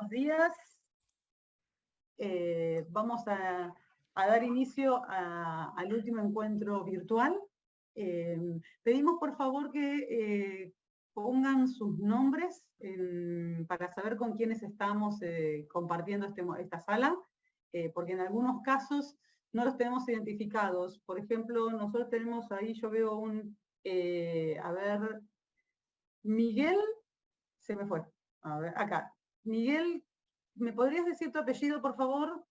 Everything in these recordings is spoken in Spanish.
buenos días. Vamos a dar inicio al último encuentro virtual. Pedimos por favor que pongan sus nombres para saber con quiénes estamos compartiendo esta sala, porque en algunos casos no los tenemos identificados. Por ejemplo, nosotros tenemos ahí, yo veo a ver, Miguel, se me fue. A ver, acá. Miguel, ¿me podrías decir tu apellido, por favor?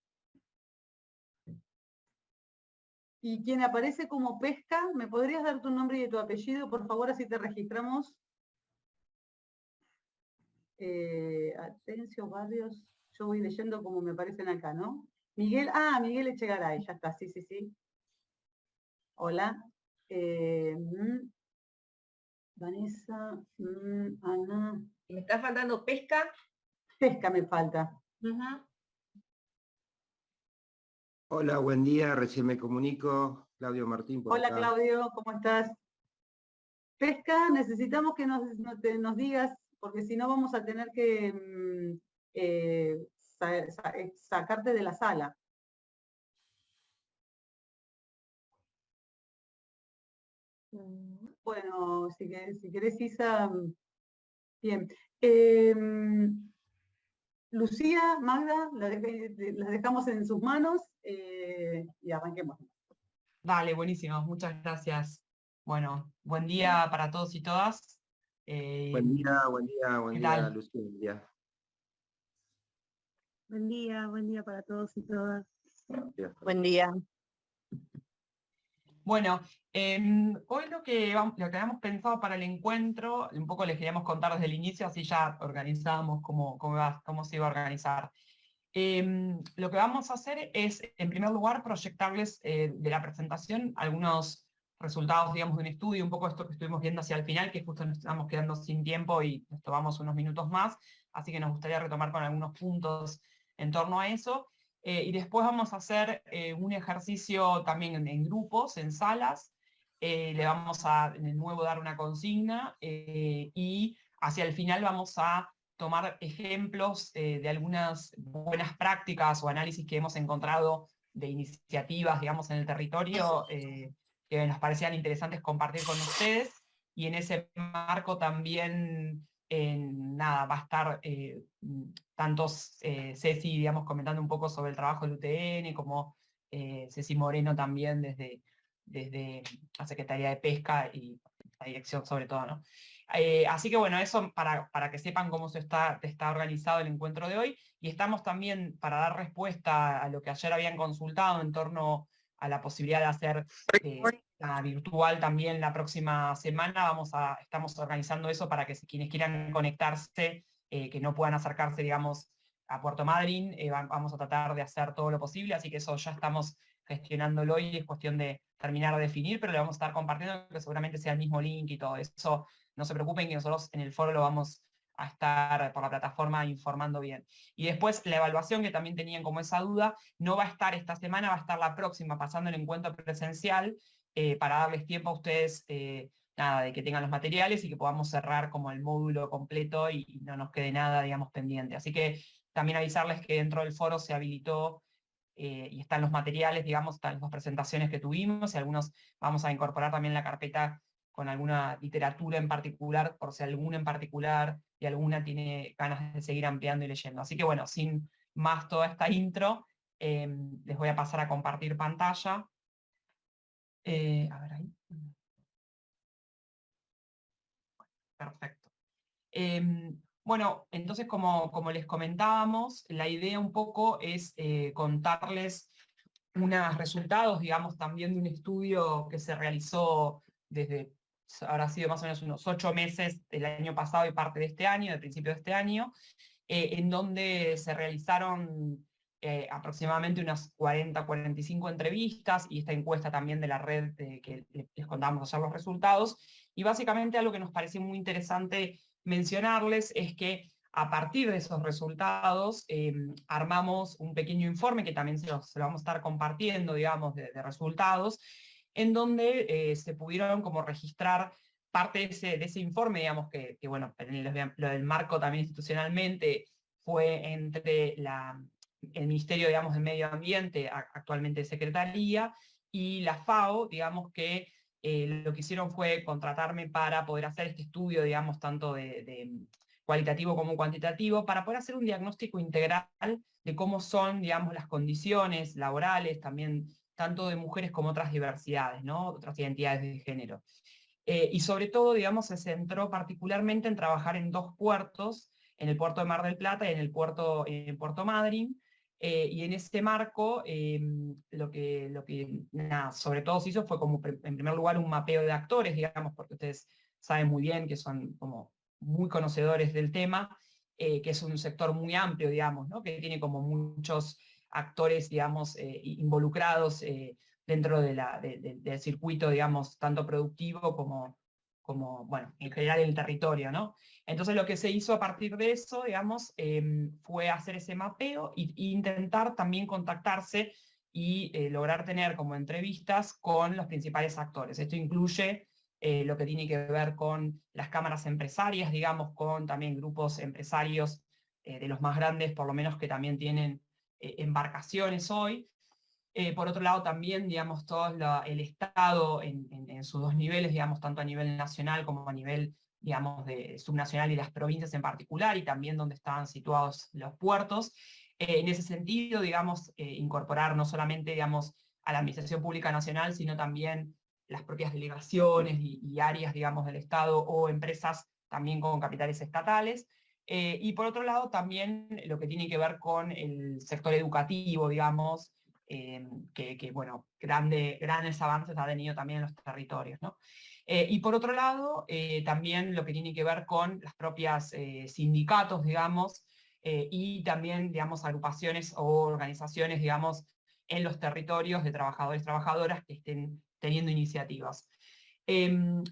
Y quien aparece como Pesca, ¿me podrías dar tu nombre y tu apellido, por favor, así te registramos? Atencio, Barrios, yo voy leyendo como me aparecen acá, ¿no? Miguel, Miguel Echegaray, ya está, sí, sí, sí. Hola. Vanessa, Ana. Me está faltando Pesca. Pesca me falta. Hola, buen día, recién me comunico. Claudio Martín por Hola acá. Claudio, ¿cómo estás? Pesca, necesitamos que nos digas, porque si no vamos a tener que sacarte de la sala. Bueno, si querés, Isa, bien. Lucía, Magda, las dejamos en sus manos y arranquemos. Dale, buenísimo, muchas gracias. Bueno, buen día para todos y todas. Buen día, Lucía, buen día. Buen día para todos y todas. Buen día. Bueno, hoy lo que habíamos pensado para el encuentro, un poco les queríamos contar desde el inicio, así ya organizábamos cómo se iba a organizar. Lo que vamos a hacer es, en primer lugar, proyectarles de la presentación algunos resultados, digamos, de un estudio, un poco esto que estuvimos viendo hacia el final, que justo nos estamos quedando sin tiempo y nos tomamos unos minutos más, así que nos gustaría retomar con algunos puntos en torno a eso. Y después vamos a hacer un ejercicio también en grupos, en salas. Le vamos a de nuevo dar una consigna y hacia el final vamos a tomar ejemplos de algunas buenas prácticas o análisis que hemos encontrado de iniciativas, digamos, en el territorio que nos parecían interesantes compartir con ustedes. Y en ese marco también, va a estar tanto Ceci, digamos, comentando un poco sobre el trabajo del UTN, como Ceci Moreno también desde la Secretaría de Pesca y la dirección sobre todo, ¿no? Así que bueno, eso para que sepan cómo está organizado el encuentro de hoy. Y estamos también para dar respuesta a lo que ayer habían consultado en torno a la posibilidad de hacer la virtual también la próxima semana. Estamos organizando eso para que quienes quieran conectarse, que no puedan acercarse, digamos, a Puerto Madryn, vamos a tratar de hacer todo lo posible, así que eso ya estamos gestionándolo y es cuestión de terminar de definir, pero le vamos a estar compartiendo que seguramente sea el mismo link y todo eso. No se preocupen que nosotros en el foro lo vamos a estar por la plataforma informando bien. Y después la evaluación, que también tenían como esa duda, no va a estar esta semana, va a estar la próxima, pasando el encuentro presencial, para darles tiempo a ustedes, de que tengan los materiales y que podamos cerrar como el módulo completo y no nos quede nada, digamos, pendiente. Así que también avisarles que dentro del foro se habilitó y están los materiales, digamos, están las presentaciones que tuvimos, y algunos vamos a incorporar también la carpeta con alguna literatura en particular, por si alguna en particular y alguna tiene ganas de seguir ampliando y leyendo. Así que bueno, sin más toda esta intro, les voy a pasar a compartir pantalla. A ver ahí. Perfecto. Bueno, entonces como les comentábamos, la idea un poco es contarles unos resultados, digamos, también de un estudio que se realizó habrá sido más o menos unos 8 meses del año pasado y parte de este año, del principio de este año, en donde se realizaron aproximadamente unas 40, 45 entrevistas, y esta encuesta también de la red que les contamos ayer los resultados. Y básicamente algo que nos pareció muy interesante mencionarles es que a partir de esos resultados armamos un pequeño informe que también se lo vamos a estar compartiendo, digamos, de resultados, en donde se pudieron como registrar parte de ese informe, digamos, que bueno, lo del marco también institucionalmente fue entre el Ministerio, digamos, del Medio Ambiente, actualmente Secretaría, y la FAO, digamos que lo que hicieron fue contratarme para poder hacer este estudio, digamos, tanto de cualitativo como cuantitativo, para poder hacer un diagnóstico integral de cómo son, digamos, las condiciones laborales, también tanto de mujeres como otras diversidades, ¿no? Otras identidades de género. Y sobre todo, digamos, se centró particularmente en trabajar en 2 puertos, en el puerto de Mar del Plata y en Puerto Madryn, y en ese marco lo que nada, sobre todo se hizo fue como, en primer lugar, un mapeo de actores, digamos, porque ustedes saben muy bien que son como muy conocedores del tema, que es un sector muy amplio, digamos, ¿no? Que tiene como muchos actores, digamos, involucrados dentro del circuito, digamos, tanto productivo como, bueno, en general el territorio, ¿no? Entonces lo que se hizo a partir de eso, digamos, fue hacer ese mapeo e intentar también contactarse y lograr tener como entrevistas con los principales actores. Esto incluye lo que tiene que ver con las cámaras empresarias, digamos, con también grupos empresarios de los más grandes, por lo menos que también tienen embarcaciones hoy. Por otro lado, también, digamos, todo el Estado en sus 2 niveles, digamos, tanto a nivel nacional como a nivel, digamos, de subnacional y las provincias en particular, y también donde estaban situados los puertos. En ese sentido, digamos, incorporar no solamente, digamos, a la Administración Pública Nacional, sino también las propias delegaciones y áreas, digamos, del Estado o empresas también con capitales estatales. Y por otro lado, también lo que tiene que ver con el sector educativo, digamos, que bueno, grandes avances ha tenido también en los territorios, ¿no? Y por otro lado, también lo que tiene que ver con las propias sindicatos, digamos, y también, digamos, agrupaciones o organizaciones, digamos, en los territorios de trabajadores y trabajadoras que estén teniendo iniciativas.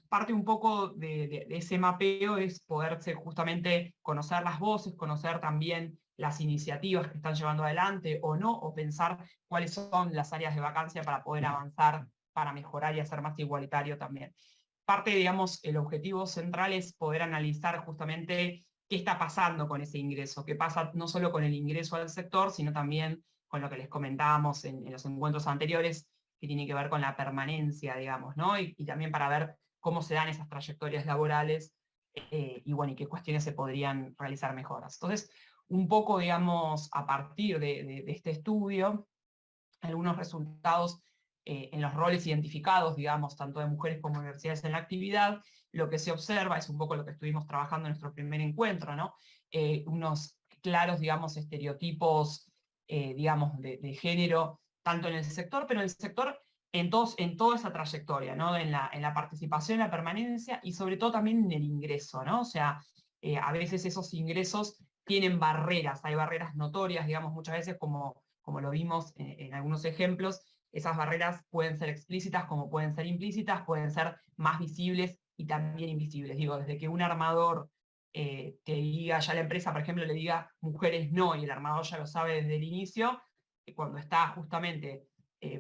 Parte un poco de ese mapeo es poderse justamente conocer las voces, conocer también las iniciativas que están llevando adelante o no, o pensar cuáles son las áreas de vacancia para poder avanzar, para mejorar y hacer más igualitario también. Parte, digamos, el objetivo central es poder analizar justamente qué está pasando con ese ingreso, qué pasa no solo con el ingreso al sector, sino también con lo que les comentábamos en los encuentros anteriores, que tiene que ver con la permanencia, digamos, ¿no? Y también para ver cómo se dan esas trayectorias laborales y bueno, y qué cuestiones se podrían realizar mejoras. Entonces, un poco, digamos, a partir de este estudio, algunos resultados en los roles identificados, digamos, tanto de mujeres como diversidades en la actividad, lo que se observa es un poco lo que estuvimos trabajando en nuestro primer encuentro, ¿no? Unos claros, digamos, estereotipos, digamos, de género, tanto en el sector, pero en el sector en toda esa trayectoria, ¿no? En la participación, en la permanencia y sobre todo también en el ingreso, ¿no? O sea, a veces esos ingresos tienen barreras, hay barreras notorias, digamos, muchas veces como lo vimos en algunos ejemplos, esas barreras pueden ser explícitas como pueden ser implícitas, pueden ser más visibles y también invisibles. Digo, desde que un armador te diga, ya la empresa, por ejemplo, le diga mujeres no, y el armador ya lo sabe desde el inicio, cuando está justamente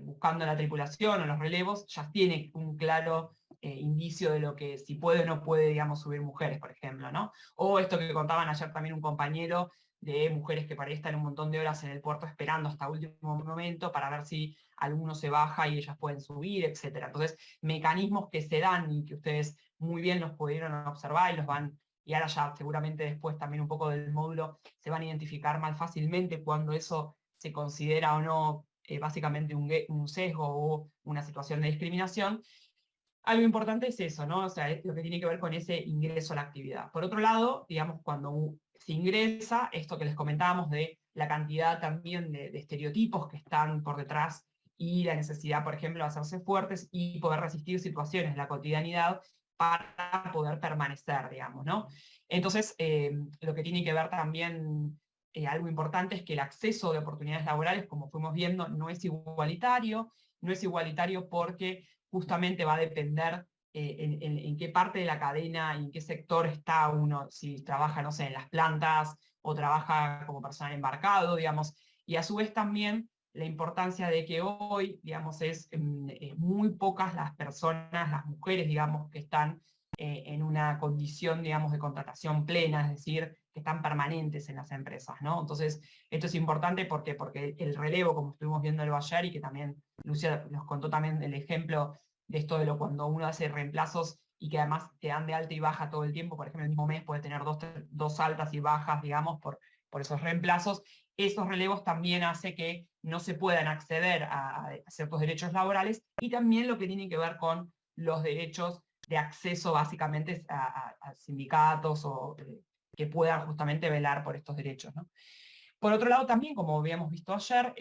buscando la tripulación o los relevos, ya tiene un claro indicio de lo que si puede o no puede, digamos, subir mujeres, por ejemplo, ¿no? O esto que contaban ayer también un compañero, de mujeres que para ahí están un montón de horas en el puerto esperando hasta último momento para ver si alguno se baja y ellas pueden subir, etc. Entonces, mecanismos que se dan y que ustedes muy bien los pudieron observar y los van, y ahora ya seguramente después también un poco del módulo se van a identificar más fácilmente cuando eso se considera o no básicamente un sesgo o una situación de discriminación. Algo importante es eso, ¿no? O sea, es lo que tiene que ver con ese ingreso a la actividad. Por otro lado, digamos, cuando se ingresa, esto que les comentábamos de la cantidad también de estereotipos que están por detrás y la necesidad, por ejemplo, de hacerse fuertes y poder resistir situaciones en la cotidianidad para poder permanecer, digamos, ¿no? Entonces, lo que tiene que ver también, algo importante es que el acceso de oportunidades laborales, como fuimos viendo, no es igualitario porque justamente va a depender en qué parte de la cadena, en qué sector está uno, si trabaja, no sé, en las plantas o trabaja como personal embarcado, digamos, y a su vez también la importancia de que hoy, digamos, es muy pocas las personas, las mujeres, digamos, que están en una condición, digamos, de contratación plena, es decir, que están permanentes en las empresas, ¿no? Entonces, esto es importante porque el relevo, como estuvimos viéndolo ayer, y que también Lucia nos contó también el ejemplo de esto de cuando uno hace reemplazos y que además te dan de alta y baja todo el tiempo, por ejemplo, en el mismo mes puede tener dos altas y bajas, digamos, por esos reemplazos. Esos relevos también hace que no se puedan acceder a ciertos derechos laborales, y también lo que tiene que ver con los derechos de acceso básicamente a sindicatos o que puedan justamente velar por estos derechos, ¿no? Por otro lado también, como habíamos visto ayer,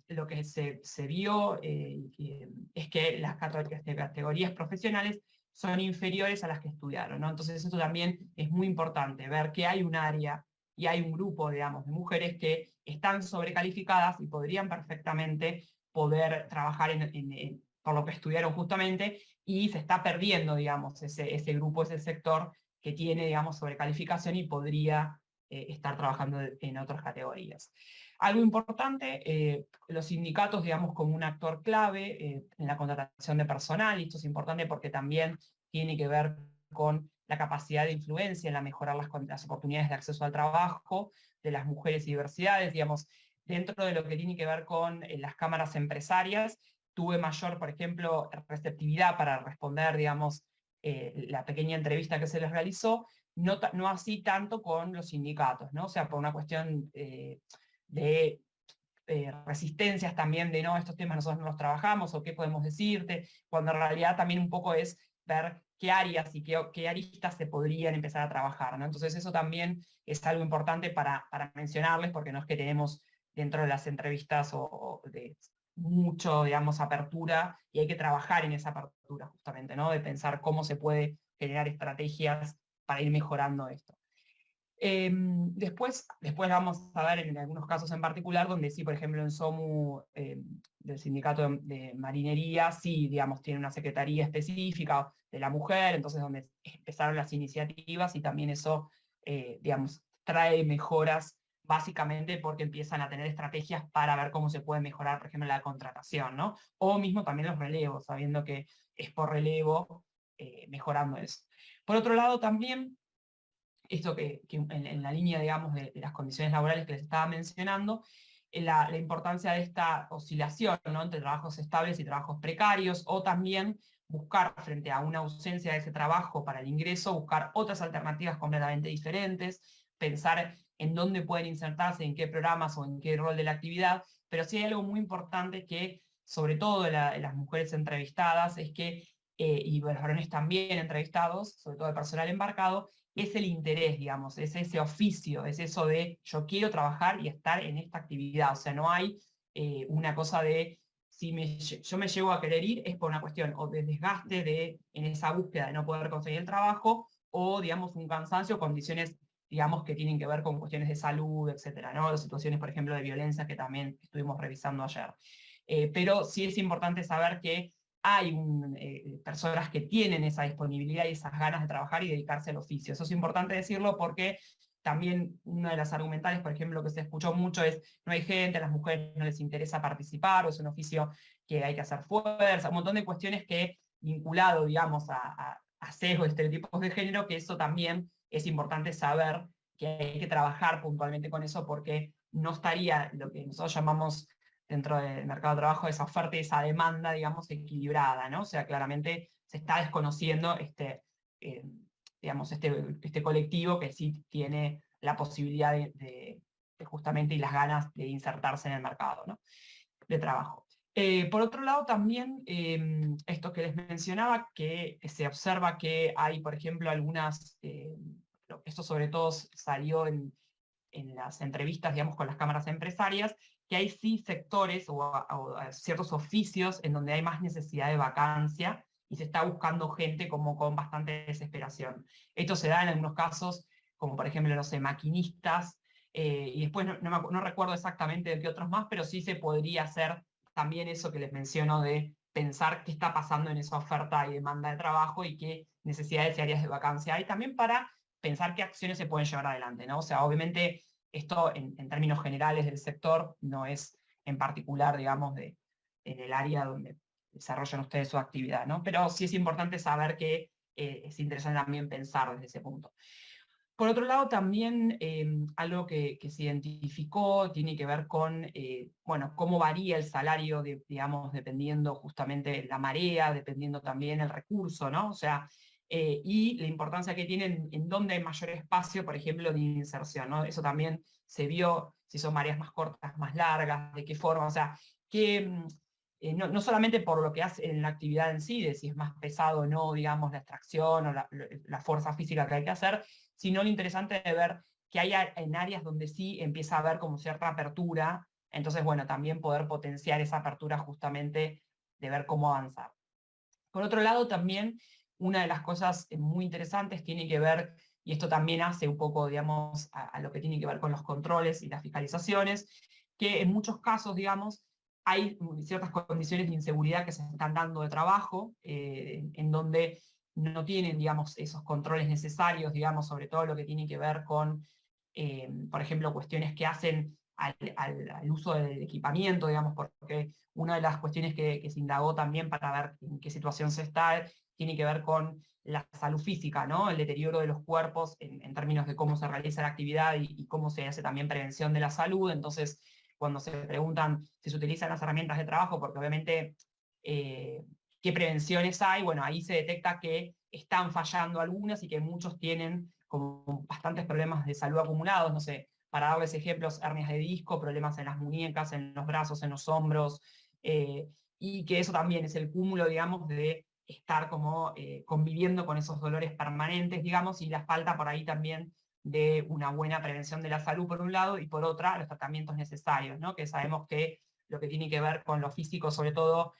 lo que se vio es que las categorías profesionales son inferiores a las que estudiaron, ¿no? Entonces eso también es muy importante, ver que hay un área y hay un grupo, digamos, de mujeres que están sobrecalificadas y podrían perfectamente poder trabajar por lo que estudiaron justamente, y se está perdiendo, digamos, ese grupo, ese sector que tiene, digamos, sobrecalificación y podría estar trabajando en otras categorías. Algo importante, los sindicatos, digamos, como un actor clave en la contratación de personal, y esto es importante porque también tiene que ver con la capacidad de influencia en la mejorar las oportunidades de acceso al trabajo de las mujeres y diversidades, digamos, dentro de lo que tiene que ver con las cámaras empresarias. Tuve mayor, por ejemplo, receptividad para responder, digamos, la pequeña entrevista que se les realizó, no así tanto con los sindicatos, ¿no? O sea, por una cuestión de resistencias también de no, estos temas nosotros no los trabajamos, o qué podemos decirte, cuando en realidad también un poco es ver qué áreas y qué aristas se podrían empezar a trabajar, ¿no? Entonces eso también es algo importante para mencionarles, porque no es que tenemos dentro de las entrevistas o de mucho, digamos, apertura, y hay que trabajar en esa apertura justamente, ¿no? De pensar cómo se puede generar estrategias para ir mejorando esto. Después vamos a ver en algunos casos en particular, donde sí, por ejemplo, en SOMU, del sindicato de marinería, sí, digamos, tiene una secretaría específica de la mujer, entonces donde empezaron las iniciativas, y también eso, digamos, trae mejoras, básicamente porque empiezan a tener estrategias para ver cómo se puede mejorar, por ejemplo, la contratación, ¿no? O mismo también los relevos, sabiendo que es por relevo, mejorando eso. Por otro lado, también, esto que en la línea, digamos, de las condiciones laborales que les estaba mencionando, la importancia de esta oscilación, ¿no?, entre trabajos estables y trabajos precarios, o también buscar, frente a una ausencia de ese trabajo para el ingreso, buscar otras alternativas completamente diferentes, pensar en dónde pueden insertarse, en qué programas o en qué rol de la actividad. Pero sí hay algo muy importante que, sobre todo en las mujeres entrevistadas, es que, y los varones también entrevistados, sobre todo el personal embarcado, es el interés, digamos, es ese oficio, es eso de yo quiero trabajar y estar en esta actividad. O sea, no hay una cosa de si yo me llego a querer ir es por una cuestión o de desgaste en esa búsqueda de no poder conseguir el trabajo, o, digamos, un cansancio, condiciones, digamos, que tienen que ver con cuestiones de salud, etcétera, ¿no? Situaciones, por ejemplo, de violencia que también estuvimos revisando ayer. Pero sí es importante saber que hay personas que tienen esa disponibilidad y esas ganas de trabajar y dedicarse al oficio. Eso es importante decirlo porque también una de las argumentales, por ejemplo, que se escuchó mucho es: no hay gente, a las mujeres no les interesa participar, o es un oficio que hay que hacer fuerza, un montón de cuestiones que, vinculado, digamos, a sesgos, estereotipos de género, que eso también es importante saber que hay que trabajar puntualmente con eso, porque no estaría lo que nosotros llamamos dentro del mercado de trabajo esa oferta y esa demanda, digamos, equilibrada, ¿no? O sea, claramente se está desconociendo digamos, este colectivo que sí tiene la posibilidad de justamente, y las ganas de insertarse en el mercado, ¿no?, de trabajo. Por otro lado, también esto que les mencionaba, que se observa que hay, por ejemplo, algunas, esto sobre todo salió en las entrevistas, digamos, con las cámaras empresarias, que hay sí sectores o ciertos oficios en donde hay más necesidad de vacancia y se está buscando gente como con bastante desesperación. Esto se da en algunos casos, como por ejemplo, no sé, maquinistas, y después no recuerdo exactamente de qué otros más, pero sí se podría hacer también eso que les menciono, de pensar qué está pasando en esa oferta y demanda de trabajo y qué necesidades y áreas de vacancia hay, también para pensar qué acciones se pueden llevar adelante, ¿no? O sea, obviamente esto en términos generales del sector, no es en particular, digamos, en el área donde desarrollan ustedes su actividad, ¿no? Pero sí es importante saber que es interesante también pensar desde ese punto. Por otro lado, también algo que se identificó tiene que ver con, bueno, cómo varía el salario, digamos, dependiendo justamente la marea, dependiendo también el recurso, ¿no? O sea, y la importancia que tienen en dónde hay mayor espacio, por ejemplo, de inserción, ¿no? Eso también se vio, si son mareas más cortas, más largas, de qué forma, o sea, que no solamente por lo que hace en la actividad en sí, de si es más pesado o no, digamos, la extracción o la fuerza física que hay que hacer, sino lo interesante de ver que hay en áreas donde sí empieza a haber como cierta apertura, entonces, bueno, también poder potenciar esa apertura justamente de ver cómo avanzar. Por otro lado, también una de las cosas muy interesantes tiene que ver, y esto también hace un poco, digamos, a lo que tiene que ver con los controles y las fiscalizaciones, que en muchos casos, digamos, hay ciertas condiciones de inseguridad que se están dando de trabajo, en donde no tienen, digamos, esos controles necesarios, digamos, sobre todo lo que tiene que ver con, por ejemplo, cuestiones que hacen al uso del equipamiento, digamos, porque una de las cuestiones que se indagó también para ver en qué situación se está, tiene que ver con la salud física, ¿no? El deterioro de los cuerpos en términos de cómo se realiza la actividad y cómo se hace también prevención de la salud. Entonces, cuando se preguntan si se utilizan las herramientas de trabajo, porque obviamente qué prevenciones hay, bueno, ahí se detecta que están fallando algunas y que muchos tienen como bastantes problemas de salud acumulados, no sé, para darles ejemplos, hernias de disco, problemas en las muñecas, en los brazos, en los hombros, y que eso también es el cúmulo, digamos, de estar como conviviendo con esos dolores permanentes, digamos, y la falta por ahí también de una buena prevención de la salud por un lado, y por otra, los tratamientos necesarios, ¿no? Que sabemos que lo que tiene que ver con lo físico, sobre todo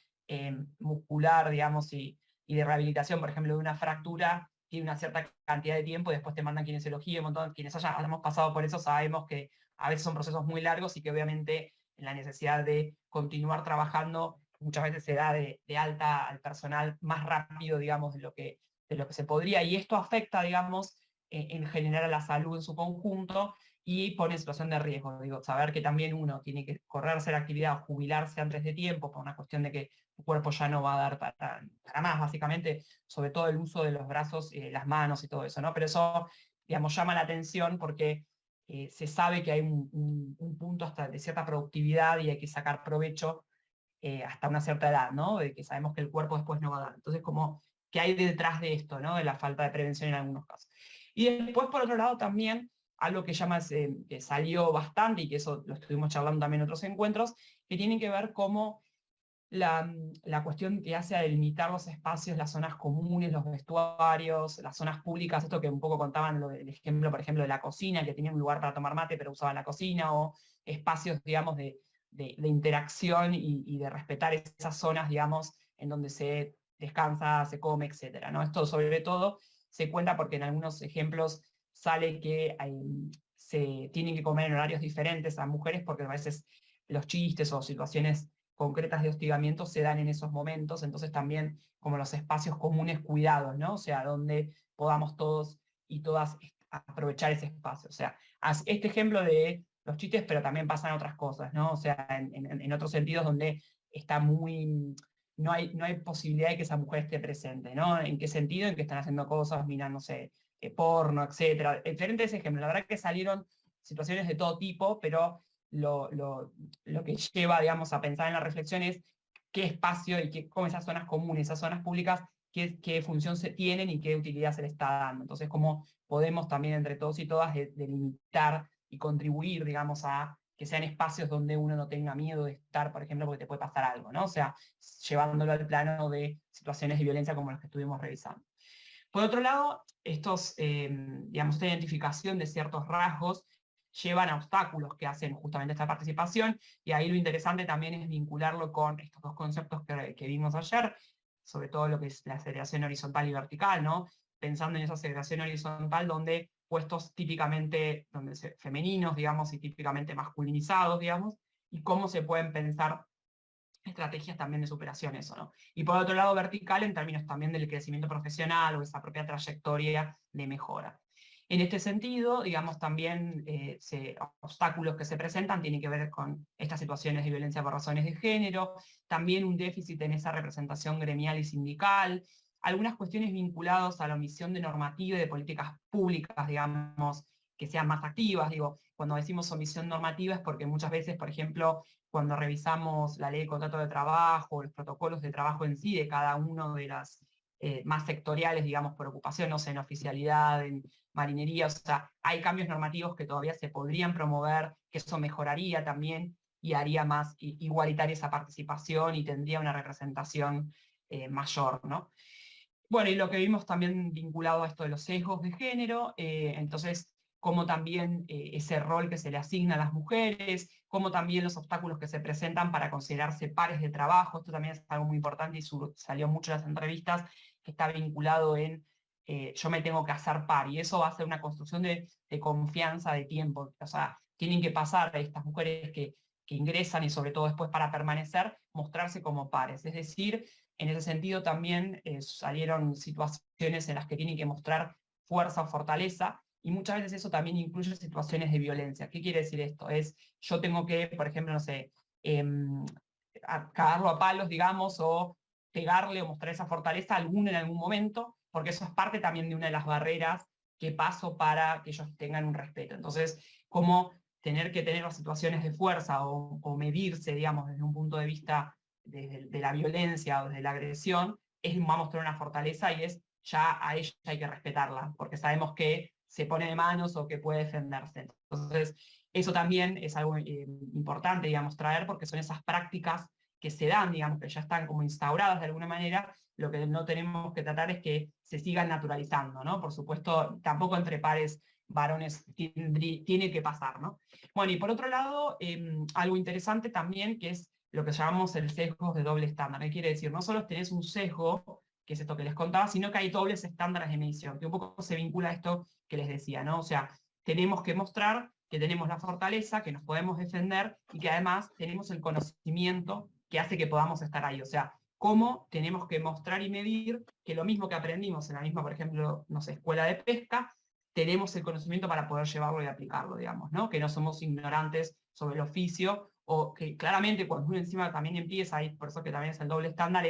muscular, digamos, y de rehabilitación, por ejemplo, de una fractura, tiene una cierta cantidad de tiempo y después te mandan kinesiología, un montón, quienes hayamos pasado por eso sabemos que a veces son procesos muy largos y que obviamente la necesidad de continuar trabajando muchas veces se da de alta al personal más rápido, digamos, de lo que se podría, y esto afecta, digamos, en general a la salud en su conjunto y pone en situación de riesgo. Digo, saber que también uno tiene que correrse la actividad o jubilarse antes de tiempo por una cuestión de que tu cuerpo ya no va a dar para más, básicamente, sobre todo el uso de los brazos, las manos y todo eso, ¿no? Pero eso, digamos, llama la atención porque se sabe que hay un punto hasta de cierta productividad y hay que sacar provecho hasta una cierta edad, ¿no? De que sabemos que el cuerpo después no va a dar. Entonces, como, ¿qué hay detrás de esto, ¿no? De la falta de prevención en algunos casos. Y después, por otro lado, también algo que que salió bastante, y que eso lo estuvimos charlando también en otros encuentros, que tiene que ver cómo la cuestión que hace a delimitar los espacios, las zonas comunes, los vestuarios, las zonas públicas, esto que un poco contaban el ejemplo, por ejemplo, de la cocina, que tenía un lugar para tomar mate, pero usaban la cocina, o espacios, digamos, de interacción y de respetar esas zonas, digamos, en donde se descansa, se come, etcétera, ¿no? Esto sobre todo se cuenta porque en algunos ejemplos sale que se tienen que comer en horarios diferentes a mujeres porque a veces los chistes o situaciones concretas de hostigamiento se dan en esos momentos, entonces también como los espacios comunes cuidados, ¿no? O sea, donde podamos todos y todas aprovechar ese espacio. O sea, este ejemplo de los chistes, pero también pasan otras cosas, ¿no? O sea, en otros sentidos donde está muy... No hay posibilidad de que esa mujer esté presente, ¿no? ¿En qué sentido? En que están haciendo cosas, mirando, no sé, porno, etcétera. Diferentes ejemplos. La verdad que salieron situaciones de todo tipo, pero lo que lleva, digamos, a pensar en la reflexión es qué espacio y cómo esas zonas comunes, esas zonas públicas, qué función se tienen y qué utilidad se le está dando. Entonces, cómo podemos también entre todos y todas delimitar y contribuir, digamos, a que sean espacios donde uno no tenga miedo de estar, por ejemplo, porque te puede pasar algo, ¿no? O sea, llevándolo al plano de situaciones de violencia como las que estuvimos revisando. Por otro lado, digamos, esta identificación de ciertos rasgos llevan a obstáculos que hacen justamente esta participación, y ahí lo interesante también es vincularlo con estos dos conceptos que vimos ayer, sobre todo lo que es la segregación horizontal y vertical, ¿no? Pensando en esa segregación horizontal donde puestos típicamente femeninos, digamos, y típicamente masculinizados, digamos, y cómo se pueden pensar estrategias también de superación eso, ¿no? Y por otro lado vertical en términos también del crecimiento profesional o esa propia trayectoria de mejora. En este sentido, digamos, también obstáculos que se presentan tienen que ver con estas situaciones de violencia por razones de género, también un déficit en esa representación gremial y sindical, algunas cuestiones vinculadas a la omisión de normativa y de políticas públicas, digamos, que sean más activas. Digo, cuando decimos omisión normativa es porque muchas veces, por ejemplo, cuando revisamos la ley de contrato de trabajo, los protocolos de trabajo en sí de cada uno de las más sectoriales, digamos, por ocupación, no sé, en oficialidad, en marinería, o sea, hay cambios normativos que todavía se podrían promover, que eso mejoraría también y haría más igualitaria esa participación y tendría una representación mayor, ¿no? Bueno, y lo que vimos también vinculado a esto de los sesgos de género, entonces, cómo también ese rol que se le asigna a las mujeres, cómo también los obstáculos que se presentan para considerarse pares de trabajo, esto también es algo muy importante y salió mucho en las entrevistas, que está vinculado en yo me tengo que hacer par, y eso va a ser una construcción de confianza, de tiempo, o sea, tienen que pasar a estas mujeres que ingresan y sobre todo después para permanecer, mostrarse como pares, es decir, en ese sentido también salieron situaciones en las que tienen que mostrar fuerza o fortaleza, y muchas veces eso también incluye situaciones de violencia. ¿Qué quiere decir esto? Es, yo tengo que, por ejemplo, no sé, cagarlo a palos, digamos, o pegarle o mostrar esa fortaleza a alguno en algún momento, porque eso es parte también de una de las barreras que paso para que ellos tengan un respeto. Entonces, como tener que tener las situaciones de fuerza o medirse, digamos, desde un punto de vista de la violencia o de la agresión, va a mostrar una fortaleza y es ya a ella hay que respetarla, porque sabemos que se pone de manos o que puede defenderse. Entonces, eso también es algo importante, digamos, traer, porque son esas prácticas que se dan, digamos, que ya están como instauradas de alguna manera. Lo que no tenemos que tratar es que se sigan naturalizando, ¿no? Por supuesto, tampoco entre pares varones tiene que pasar, ¿no? Bueno, y por otro lado, algo interesante también, que es lo que llamamos el sesgo de doble estándar. ¿Qué quiere decir? No solo tenés un sesgo, que es esto que les contaba, sino que hay dobles estándares de medición, que un poco se vincula a esto que les decía, ¿no? O sea, tenemos que mostrar que tenemos la fortaleza, que nos podemos defender y que además tenemos el conocimiento que hace que podamos estar ahí. O sea, cómo tenemos que mostrar y medir que lo mismo que aprendimos en la misma, por ejemplo, no sé, escuela de pesca, tenemos el conocimiento para poder llevarlo y aplicarlo, digamos, ¿no? Que no somos ignorantes sobre el oficio, o que claramente cuando uno encima también empieza, y por eso que también es el doble estándar,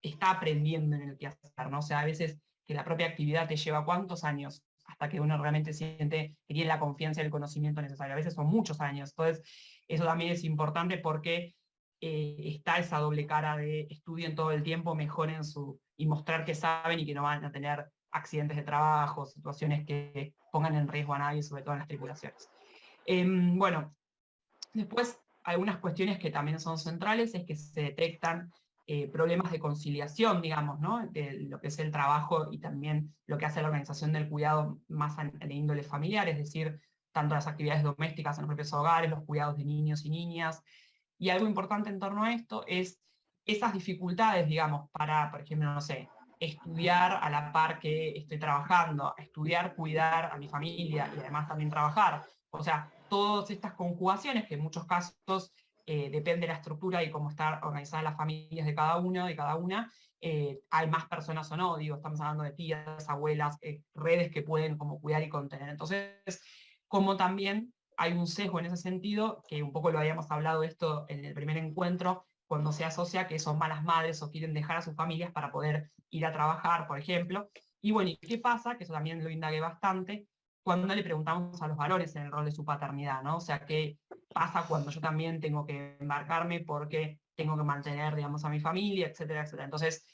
está aprendiendo en el que hacer, ¿no? O sea, a veces que la propia actividad te lleva ¿cuántos años? Hasta que uno realmente siente que tiene la confianza y el conocimiento necesario. A veces son muchos años. Entonces, eso también es importante porque está esa doble cara de estudien todo el tiempo, mejoren y mostrar que saben y que no van a tener accidentes de trabajo, situaciones que pongan en riesgo a nadie, sobre todo en las tripulaciones. Bueno, después algunas cuestiones que también son centrales es que se detectan problemas de conciliación, digamos, ¿no? De lo que es el trabajo y también lo que hace la organización del cuidado más de índole familiar, es decir, tanto las actividades domésticas en los propios hogares, los cuidados de niños y niñas. Y algo importante en torno a esto es esas dificultades, digamos, para, por ejemplo, no sé, estudiar a la par que estoy trabajando, estudiar, cuidar a mi familia y además también trabajar. O sea, todas estas conjugaciones que en muchos casos depende de la estructura y cómo están organizadas las familias de cada uno, de cada una, hay más personas o no, digo, estamos hablando de tías, abuelas, redes que pueden como cuidar y contener. Entonces, como también hay un sesgo en ese sentido, que un poco lo habíamos hablado esto en el primer encuentro, cuando se asocia que son malas madres o quieren dejar a sus familias para poder ir a trabajar, por ejemplo. Y bueno, ¿y qué pasa? Que eso también lo indagué bastante, cuando le preguntamos a los varones en el rol de su paternidad, ¿no? O sea, ¿qué pasa cuando yo también tengo que embarcarme porque tengo que mantener, digamos, a mi familia, etcétera, etcétera? Entonces,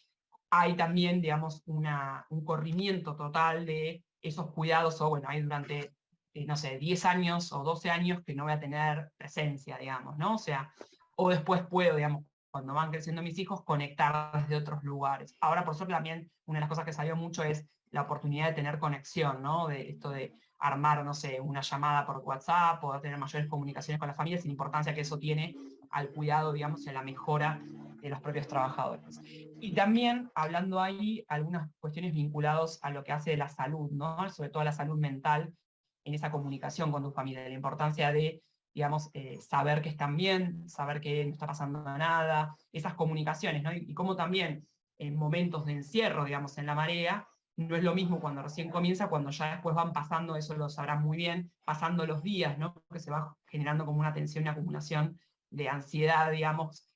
hay también, digamos, un corrimiento total de esos cuidados, o bueno, hay durante, no sé, 10 años o 12 años que no voy a tener presencia, digamos, ¿no? O sea, o después puedo, digamos, cuando van creciendo mis hijos, conectar desde otros lugares. Ahora, por suerte, también una de las cosas que salió mucho es la oportunidad de tener conexión, ¿no? De esto de armar, no sé, una llamada por WhatsApp, poder tener mayores comunicaciones con la familia, sin importancia que eso tiene al cuidado, digamos, y a la mejora de los propios trabajadores. Y también, hablando ahí, algunas cuestiones vinculadas a lo que hace de la salud, ¿no? Sobre todo la salud mental en esa comunicación con tu familia, la importancia de, digamos, saber que están bien, saber que no está pasando nada, esas comunicaciones, ¿no? Y cómo también en momentos de encierro, digamos, en la marea, no es lo mismo cuando recién comienza, cuando ya después van pasando, eso lo sabrán muy bien, pasando los días, ¿no? Que se va generando como una tensión, una acumulación de ansiedad, digamos,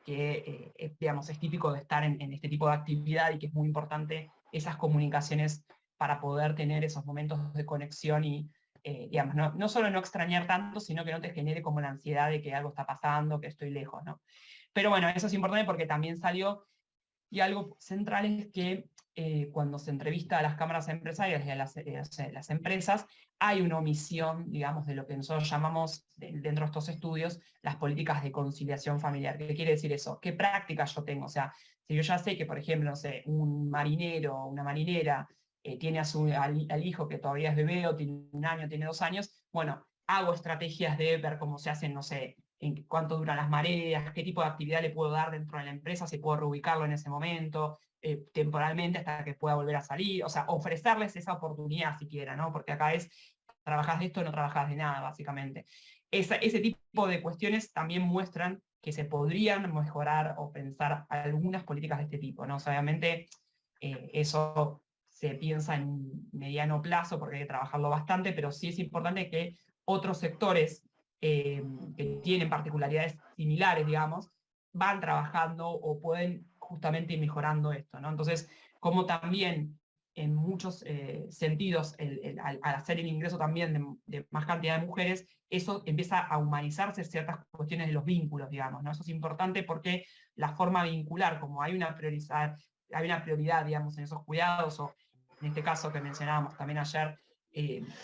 que, digamos, es típico de estar en este tipo de actividad y que es muy importante esas comunicaciones para poder tener esos momentos de conexión y, digamos, no solo no extrañar tanto, sino que no te genere como la ansiedad de que algo está pasando, que estoy lejos, ¿no? Pero bueno, eso es importante porque también salió, y algo central es que cuando se entrevista a las cámaras empresariales y a las empresas, hay una omisión, digamos, de lo que nosotros llamamos, dentro de estos estudios, las políticas de conciliación familiar. ¿Qué quiere decir eso? ¿Qué prácticas yo tengo? O sea, si yo ya sé que, por ejemplo, no sé, un marinero o una marinera tiene al hijo que todavía es bebé o tiene 1 año, tiene 2 años, bueno, hago estrategias de ver cómo se hacen, no sé, en cuánto duran las mareas, qué tipo de actividad le puedo dar dentro de la empresa, si puedo reubicarlo en ese momento, temporalmente hasta que pueda volver a salir, o sea, ofrecerles esa oportunidad siquiera, ¿no? Porque acá es, trabajás de esto, no trabajás de nada, básicamente. Ese tipo de cuestiones también muestran que se podrían mejorar o pensar algunas políticas de este tipo, ¿no? O sea, obviamente eso se piensa en mediano plazo porque hay que trabajarlo bastante, pero sí es importante que otros sectores que tienen particularidades similares, digamos, van trabajando o pueden justamente ir mejorando esto, ¿no? Entonces, como también en muchos sentidos, al hacer el ingreso también de más cantidad de mujeres, eso empieza a humanizarse ciertas cuestiones de los vínculos, digamos, ¿no? Eso es importante porque la forma vincular, como hay una prioridad, digamos, en esos cuidados, o en este caso que mencionábamos también ayer,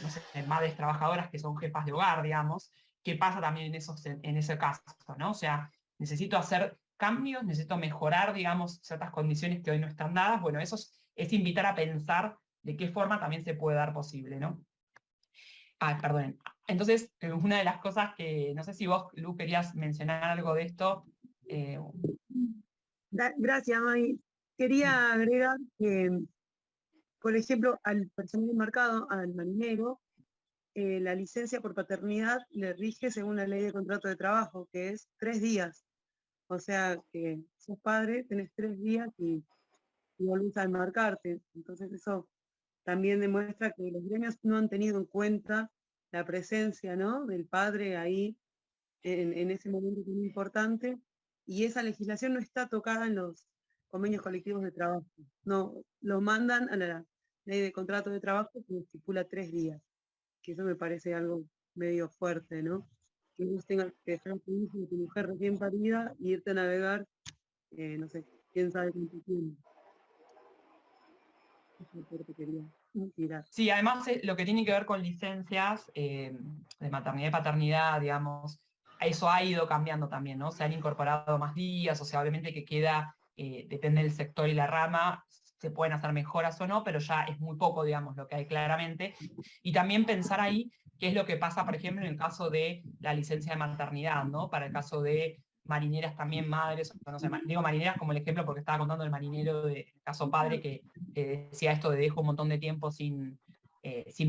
no sé, madres trabajadoras que son jefas de hogar, digamos, ¿qué pasa también en ese caso, ¿no? O sea, necesito hacer cambios, necesito mejorar, digamos, ciertas condiciones que hoy no están dadas. Bueno, eso es invitar a pensar de qué forma también se puede dar posible, ¿no? Ah, perdón. Entonces, una de las cosas que, no sé si vos, Lu, querías mencionar algo de esto. Gracias, May. Quería agregar que, por ejemplo, al personal del mercado, al marinero, la licencia por paternidad le rige según la ley de contrato de trabajo, que es 3 días. O sea, que sos padre, tenés 3 días y volvés a enmarcarte. Entonces eso también demuestra que los gremios no han tenido en cuenta la presencia, ¿no?, del padre ahí en ese momento tan importante, y esa legislación no está tocada en los convenios colectivos de trabajo. No, lo mandan a la ley de contrato de trabajo que estipula 3 días, que eso me parece algo medio fuerte, ¿no? Que vos tengas que dejar a tu hijo y tu mujer recién parida y irte a navegar, no sé, quién sabe cuánto tiempo. Sí, además lo que tiene que ver con licencias de maternidad y paternidad, digamos, eso ha ido cambiando también, ¿no? Se han incorporado más días, o sea, obviamente que queda, depende del sector y la rama, se pueden hacer mejoras o no, pero ya es muy poco, digamos, lo que hay claramente. Y también pensar ahí qué es lo que pasa, por ejemplo, en el caso de la licencia de maternidad, ¿no? Para el caso de marineras también, madres, no sé, digo marineras como el ejemplo porque estaba contando el marinero del caso padre que decía esto de dejo un montón de tiempo sin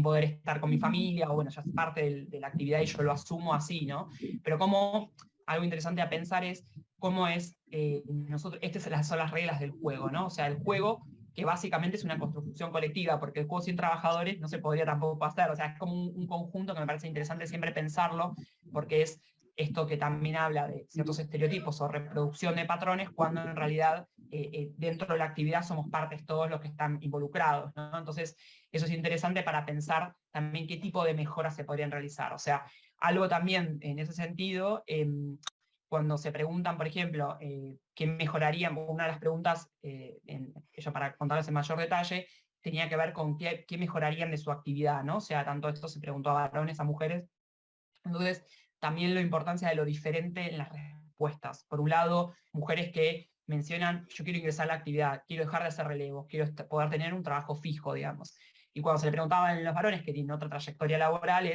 poder estar con mi familia, o bueno, ya es parte de la actividad y yo lo asumo así, ¿no? Pero como algo interesante a pensar es cómo es, estas son las reglas del juego, ¿no? O sea, el juego que básicamente es una construcción colectiva, porque el juego sin trabajadores no se podría tampoco hacer, o sea, es como un conjunto que me parece interesante siempre pensarlo, porque es esto que también habla de ciertos estereotipos o reproducción de patrones, cuando en realidad dentro de la actividad somos partes todos los que están involucrados, ¿no? Entonces, eso es interesante para pensar también qué tipo de mejoras se podrían realizar. O sea, algo también en ese sentido, cuando se preguntan, por ejemplo, qué mejorarían, una de las preguntas, yo para contarles en mayor detalle, tenía que ver con qué mejorarían de su actividad, ¿no? O sea, tanto esto se preguntó a varones, a mujeres. Entonces, también la importancia de lo diferente en las respuestas. Por un lado, mujeres que mencionan, yo quiero ingresar a la actividad, quiero dejar de hacer relevos, quiero poder tener un trabajo fijo, digamos. Y cuando se le preguntaban a los varones que tienen otra trayectoria laboral,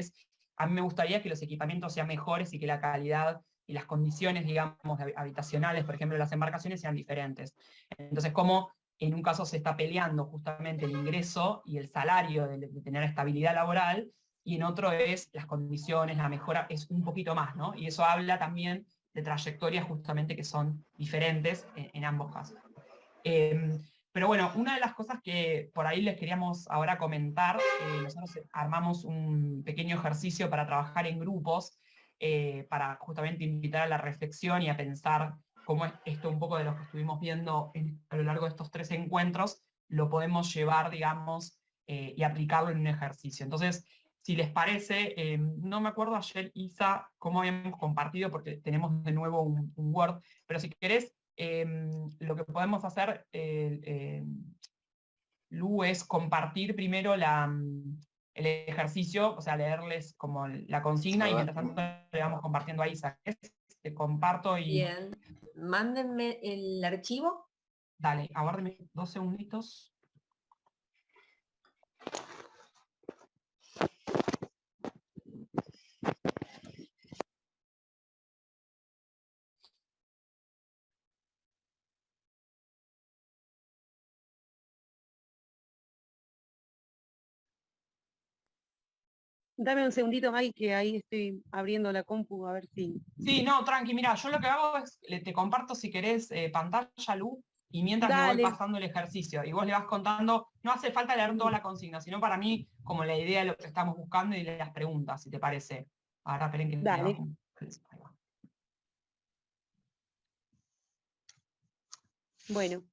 a mí me gustaría que los equipamientos sean mejores y que la calidad y las condiciones, digamos, habitacionales, por ejemplo, de las embarcaciones sean diferentes. Entonces, como en un caso se está peleando justamente el ingreso y el salario de tener estabilidad laboral, y en otro es las condiciones, la mejora, es un poquito más, ¿no? Y eso habla también de trayectorias justamente que son diferentes en ambos casos. Pero bueno, una de las cosas que por ahí les queríamos ahora comentar, nosotros armamos un pequeño ejercicio para trabajar en grupos, para justamente invitar a la reflexión y a pensar cómo esto un poco de lo que estuvimos viendo a lo largo de estos 3 encuentros, lo podemos llevar, digamos, y aplicarlo en un ejercicio. Entonces, si les parece, no me acuerdo ayer, Isa, cómo habíamos compartido, porque tenemos de nuevo un Word, pero si querés, lo que podemos hacer, Lu, es compartir primero el ejercicio, o sea, leerles como la consigna y mientras tanto le vamos compartiendo a Isa. Te comparto y... Bien, mándenme el archivo. Dale, aguárdeme 2 segunditos. Dame un segundito, Maggie, que ahí estoy abriendo la compu a ver si... Sí, no, tranqui, mira, yo lo que hago es, te comparto si querés pantalla, Lu, y mientras le Dale. voy pasando el ejercicio, y vos le vas contando, no hace falta leer toda la consigna, sino para mí, como la idea de lo que estamos buscando y las preguntas, si te parece. Ahora esperen que Dale. ahí va. Bueno,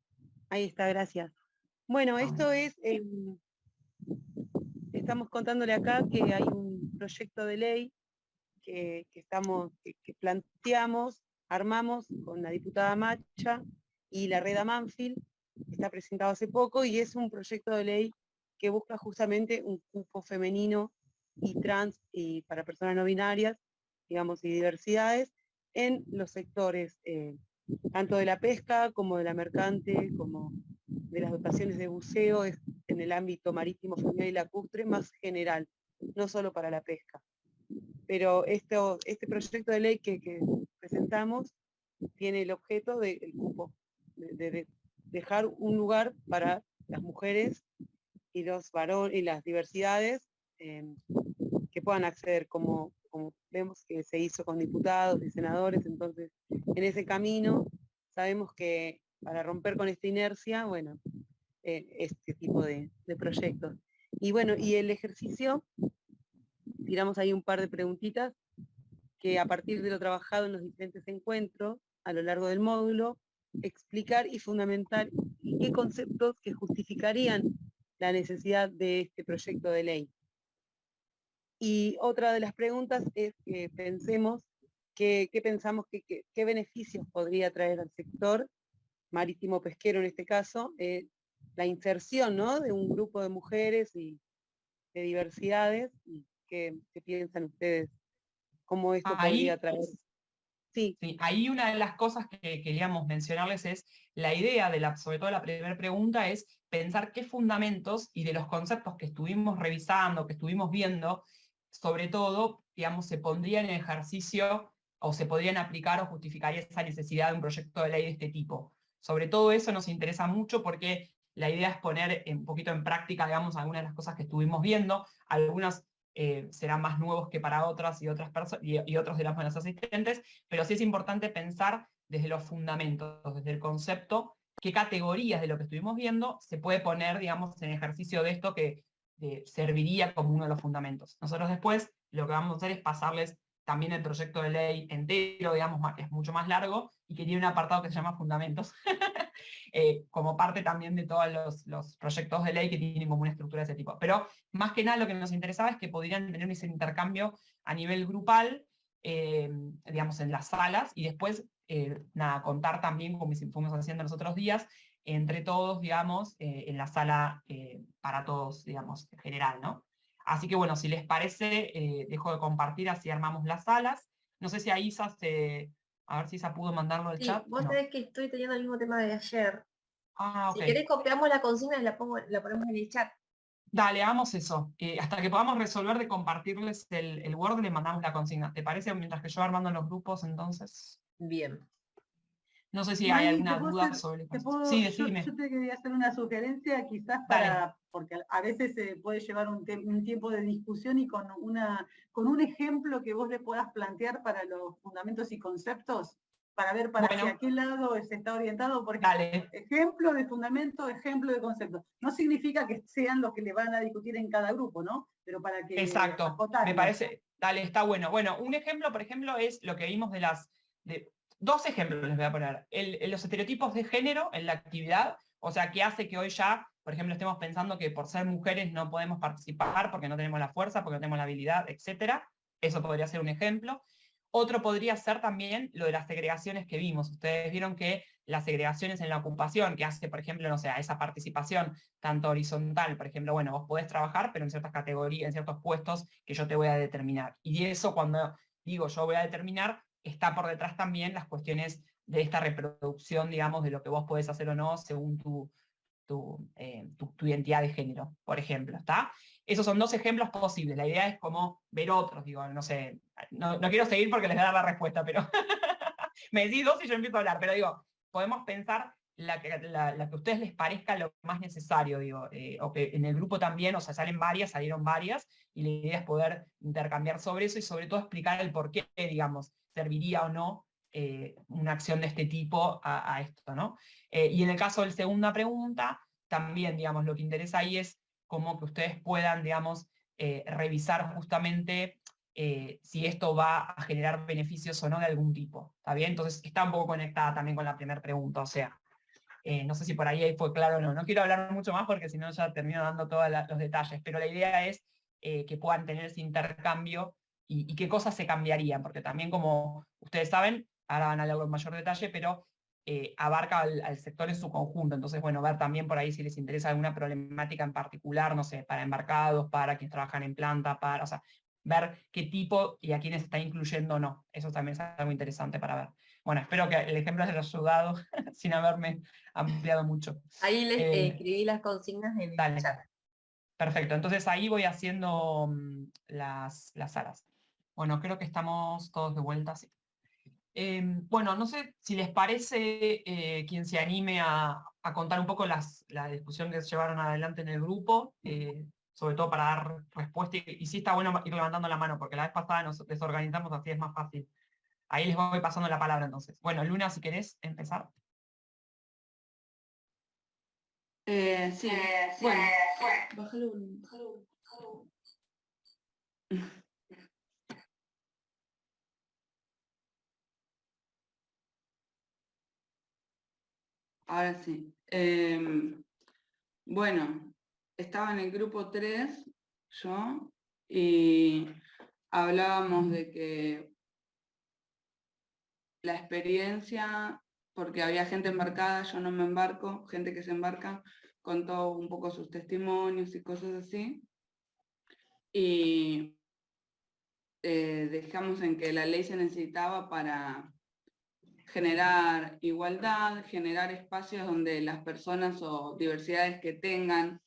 ahí está, gracias. Bueno, esto es... estamos contándole acá que hay un proyecto de ley que planteamos, armamos con la diputada Macha y la Reda Manfield, está presentado hace poco, y es un proyecto de ley que busca justamente un cupo femenino y trans y para personas no binarias, digamos, y diversidades, en los sectores tanto de la pesca como de la mercante, como de las dotaciones de buceo, es en el ámbito marítimo, fluvial y lacustre, más general, no solo para la pesca. Pero este proyecto de ley que presentamos tiene el objeto del cupo, de dejar un lugar para las mujeres y los varones y las diversidades que puedan acceder, como vemos que se hizo con diputados y senadores. Entonces, en ese camino sabemos que para romper con esta inercia, bueno, este tipo de proyectos. Y bueno, y el ejercicio, tiramos ahí un par de preguntitas, que a partir de lo trabajado en los diferentes encuentros, a lo largo del módulo, explicar y fundamentar qué conceptos que justificarían la necesidad de este proyecto de ley. Y otra de las preguntas es que pensemos, qué pensamos, qué beneficios podría traer al sector marítimo pesquero en este caso, la inserción, ¿no?, de un grupo de mujeres y de diversidades, y qué piensan ustedes, cómo esto podría traer. Sí. Sí, ahí una de las cosas que queríamos mencionarles es la idea sobre todo la primera pregunta, es pensar qué fundamentos y de los conceptos que estuvimos revisando, que estuvimos viendo, sobre todo, digamos, se pondrían en ejercicio o se podrían aplicar o justificaría esa necesidad de un proyecto de ley de este tipo. Sobre todo eso nos interesa mucho porque la idea es poner un poquito en práctica, digamos, algunas de las cosas que estuvimos viendo, algunas serán más nuevos que para otras y otras personas y otros de las buenas asistentes, pero sí es importante pensar desde los fundamentos, desde el concepto, qué categorías de lo que estuvimos viendo se puede poner, digamos, en ejercicio de esto que serviría como uno de los fundamentos. Nosotros después lo que vamos a hacer es pasarles también el proyecto de ley entero, digamos, es mucho más largo y que tiene un apartado que se llama fundamentos, como parte también de todos los proyectos de ley que tienen como una estructura de ese tipo. Pero más que nada lo que nos interesaba es que podrían tener ese intercambio a nivel grupal, digamos, en las salas, y después, nada, contar también, como fuimos haciendo los otros días, entre todos, digamos, en la sala para todos, digamos, en general, ¿no? Así que bueno, si les parece, dejo de compartir, así armamos las salas. No sé si a Isa a ver si Isa pudo mandarlo al chat. Vos sabés que estoy teniendo el mismo tema de ayer. Ah, ok. Si querés copiamos la consigna y la ponemos en el chat. Dale, hagamos eso. Hasta que podamos resolver de compartirles el Word, le mandamos la consigna. ¿Te parece? Mientras que yo armando los grupos, entonces. Bien. No sé si Maggie, hay alguna duda sobre eso. Sí, decime. Yo te quería hacer una sugerencia, quizás porque a veces se puede llevar un tiempo de discusión, y con un ejemplo que vos le puedas plantear para los fundamentos y conceptos, para ver hacia qué lado se está orientado, porque ejemplo de fundamento, ejemplo de concepto. No significa que sean los que le van a discutir en cada grupo, ¿no? Pero para que... Exacto, me parece, dale, está bueno. Bueno, un ejemplo, por ejemplo, es lo que vimos dos ejemplos les voy a poner. Los estereotipos de género en la actividad, o sea, que hace que hoy ya, por ejemplo, estemos pensando que por ser mujeres no podemos participar porque no tenemos la fuerza, porque no tenemos la habilidad, etc. Eso podría ser un ejemplo. Otro podría ser también lo de las segregaciones que vimos. Ustedes vieron que las segregaciones en la ocupación, que hace, por ejemplo, no sé, a esa participación tanto horizontal, por ejemplo, bueno, vos podés trabajar, pero en ciertas categorías, en ciertos puestos que yo te voy a determinar. Y de eso, cuando digo yo voy a determinar, está por detrás también las cuestiones de esta reproducción, digamos, de lo que vos podés hacer o no según tu identidad de género, por ejemplo, ¿está? Esos son dos ejemplos posibles. La idea es como ver otros, digo, no sé, no quiero seguir porque les voy a dar la respuesta, pero me decís dos y yo empiezo a hablar, pero digo, podemos pensar la que a ustedes les parezca lo más necesario, digo, o que en el grupo también, o sea, salieron varias, y la idea es poder intercambiar sobre eso y sobre todo explicar el por qué, digamos, serviría o no una acción de este tipo a esto, ¿no? Y en el caso de la segunda pregunta, también, digamos, lo que interesa ahí es como que ustedes puedan, digamos, revisar justamente si esto va a generar beneficios o no de algún tipo, ¿está bien? Entonces está un poco conectada también con la primera pregunta, o sea, no sé si por ahí fue claro o no. No quiero hablar mucho más porque si no ya termino dando todos los detalles, pero la idea es que puedan tener ese intercambio y qué cosas se cambiarían, porque también como ustedes saben, ahora van a hablar en mayor detalle, pero abarca al sector en su conjunto. Entonces, bueno, ver también por ahí si les interesa alguna problemática en particular, no sé, para embarcados, para quienes trabajan en planta, o sea, ver qué tipo y a quiénes está incluyendo o no. Eso también es algo interesante para ver. Bueno, espero que el ejemplo les haya ayudado sin haberme ampliado mucho. Ahí les escribí las consignas en Dale. el chat. Perfecto, entonces ahí voy haciendo las salas. Bueno, creo que estamos todos de vuelta, sí. Bueno, no sé si les parece quien se anime a contar un poco la discusión que se llevaron adelante en el grupo, sobre todo para dar respuesta, y sí está bueno ir levantando la mano, porque la vez pasada nos desorganizamos, así es más fácil. Ahí les voy pasando la palabra entonces. Bueno, Luna, si querés empezar. Sí, bueno, bájalo Ahora sí. Bueno, estaba en el grupo 3, yo, y hablábamos de que la experiencia, porque había gente embarcada, yo no me embarco, gente que se embarca, contó un poco sus testimonios y cosas así. Y dejamos en que la ley se necesitaba para generar igualdad, generar espacios donde las personas o diversidades que tengan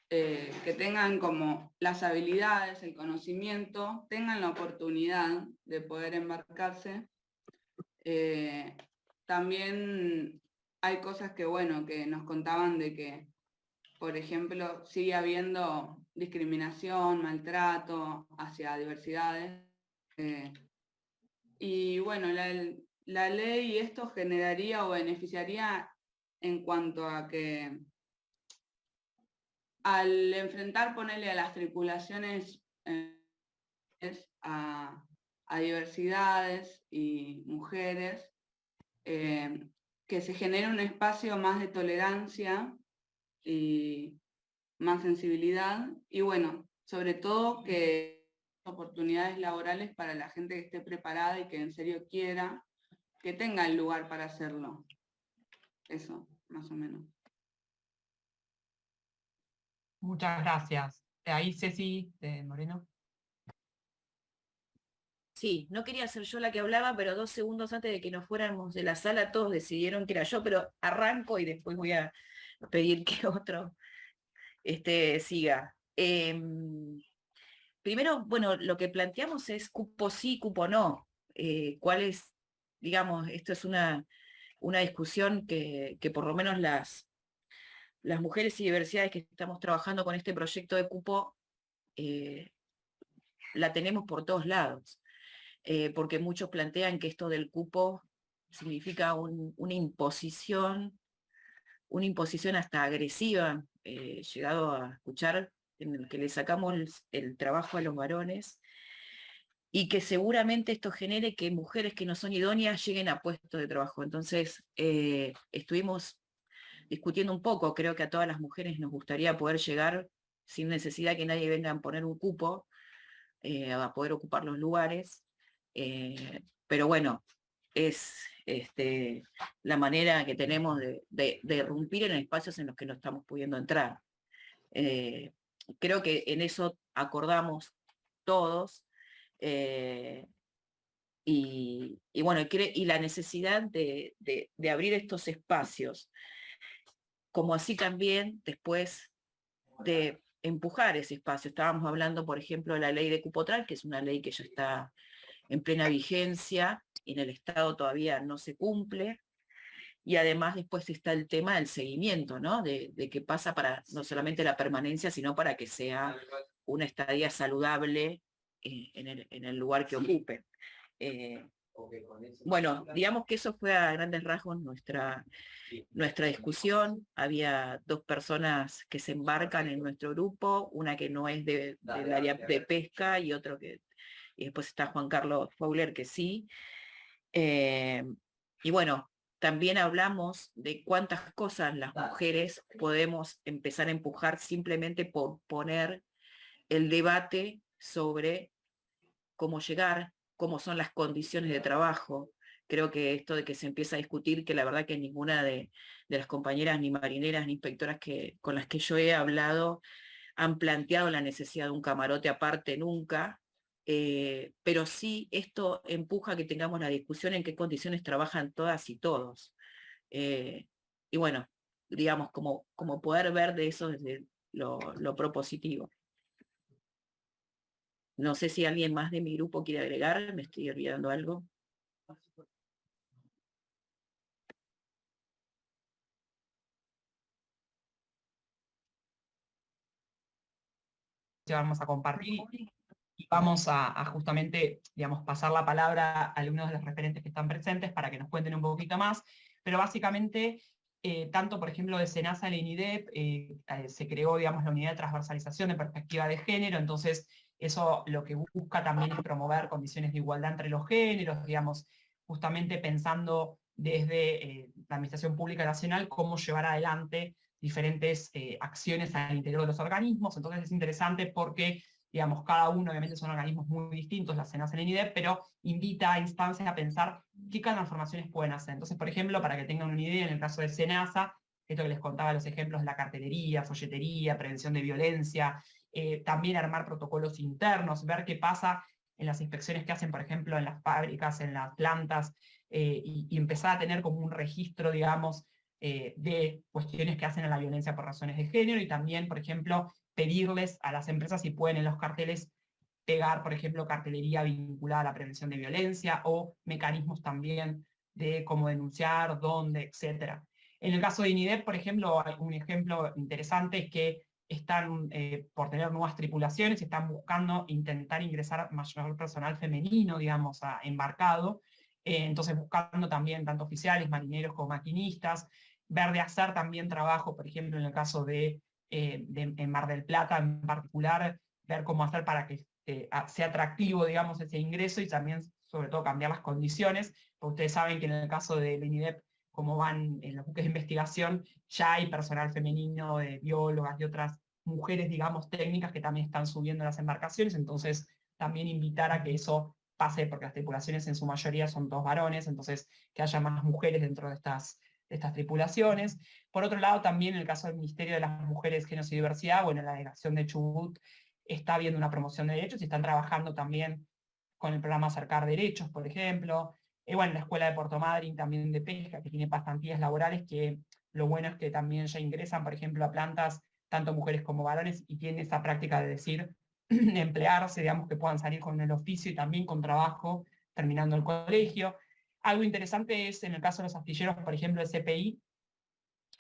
que tengan como las habilidades, el conocimiento, tengan la oportunidad de poder embarcarse. También hay cosas que, bueno, que nos contaban de que, por ejemplo, sigue habiendo discriminación, maltrato hacia diversidades. Y bueno, la ley esto generaría o beneficiaría en cuanto a que al enfrentar, ponerle a las tripulaciones a diversidades y mujeres, que se genere un espacio más de tolerancia y más sensibilidad, y bueno, sobre todo que oportunidades laborales para la gente que esté preparada y que en serio quiera, que tenga el lugar para hacerlo. Eso, más o menos. Muchas gracias. Ahí Ceci de Moreno. Sí, no quería ser yo la que hablaba, pero 2 segundos antes de que nos fuéramos de la sala todos decidieron que era yo, pero arranco y después voy a pedir que otro siga. Primero, bueno, lo que planteamos es cupo sí, cupo no. ¿Cuál es, digamos, esto es una discusión que por lo menos las mujeres y diversidades que estamos trabajando con este proyecto de cupo la tenemos por todos lados. Porque muchos plantean que esto del cupo significa una imposición hasta agresiva, llegado a escuchar, en el que le sacamos el trabajo a los varones. y que seguramente esto genere que mujeres que no son idóneas lleguen a puestos de trabajo. Entonces, estuvimos discutiendo un poco, creo que a todas las mujeres nos gustaría poder llegar sin necesidad que nadie venga a poner un cupo, a poder ocupar los lugares, pero bueno, es la manera que tenemos de irrumpir en espacios en los que no estamos pudiendo entrar. Creo que en eso acordamos todos, y bueno, y la necesidad de abrir estos espacios, como así también después de empujar ese espacio. Estábamos hablando, por ejemplo, de la ley de Cupotral, que es una ley que ya está en plena vigencia, y en el Estado todavía no se cumple, y además después está el tema del seguimiento, ¿no? De qué pasa para no solamente la permanencia, sino para que sea una estadía saludable en el lugar que ocupe. Bueno, digamos que eso fue a grandes rasgos nuestra discusión. Había 2 personas que se embarcan en nuestro grupo, una que no es del área de pesca y y después está Juan Carlos Fowler que sí. Y bueno, también hablamos de cuántas cosas las mujeres podemos empezar a empujar simplemente por poner el debate sobre cómo llegar, cómo son las condiciones de trabajo. Creo que esto de que se empieza a discutir, que la verdad que ninguna de las compañeras, ni marineras, ni inspectoras con las que yo he hablado, han planteado la necesidad de un camarote aparte nunca, pero sí esto empuja a que tengamos la discusión en qué condiciones trabajan todas y todos. Y bueno, digamos, como poder ver de eso desde lo propositivo. No sé si alguien más de mi grupo quiere agregar, me estoy olvidando algo. Vamos a compartir y vamos a justamente, digamos, pasar la palabra a algunos de los referentes que están presentes para que nos cuenten un poquito más, pero básicamente, tanto por ejemplo de SENASA en INIDEP, se creó, digamos, la unidad de transversalización de perspectiva de género, entonces eso lo que busca también es promover condiciones de igualdad entre los géneros, digamos, justamente pensando desde la Administración Pública Nacional cómo llevar adelante diferentes acciones al interior de los organismos. Entonces es interesante porque, digamos, cada uno obviamente son organismos muy distintos, la SENASA y el INIDEP, pero invita a instancias a pensar qué transformaciones pueden hacer. Entonces, por ejemplo, para que tengan una idea, en el caso de SENASA, esto que les contaba los ejemplos de la cartelería, folletería, prevención de violencia, también armar protocolos internos, ver qué pasa en las inspecciones que hacen, por ejemplo, en las fábricas, en las plantas, y empezar a tener como un registro, digamos, de cuestiones que hacen a la violencia por razones de género, y también, por ejemplo, pedirles a las empresas si pueden en los carteles pegar, por ejemplo, cartelería vinculada a la prevención de violencia, o mecanismos también de cómo denunciar, dónde, etc. En el caso de INIDEP, por ejemplo, un ejemplo interesante es que están por tener nuevas tripulaciones, están buscando intentar ingresar mayor personal femenino, digamos, embarcado, entonces buscando también tanto oficiales, marineros como maquinistas, ver de hacer también trabajo, por ejemplo, en el caso en Mar del Plata en particular, ver cómo hacer para que sea atractivo, digamos, ese ingreso, y también, sobre todo, cambiar las condiciones, porque ustedes saben que en el caso del INIDEP, como van en los buques de investigación, ya hay personal femenino, de biólogas y otras mujeres, digamos, técnicas que también están subiendo las embarcaciones, entonces también invitar a que eso pase, porque las tripulaciones en su mayoría son todos varones, entonces que haya más mujeres dentro de estas tripulaciones. Por otro lado, también en el caso del Ministerio de las Mujeres, Géneros y Diversidad, bueno, la delegación de Chubut está habiendo una promoción de derechos y están trabajando también con el programa Acercar Derechos, por ejemplo. Bueno, la Escuela de Puerto Madryn también de pesca, que tiene pasantías laborales, que lo bueno es que también ya ingresan, por ejemplo, a plantas tanto mujeres como varones, y tienen esa práctica de decir, emplearse, digamos, que puedan salir con el oficio y también con trabajo, terminando el colegio. Algo interesante es en el caso de los astilleros, por ejemplo, el CPI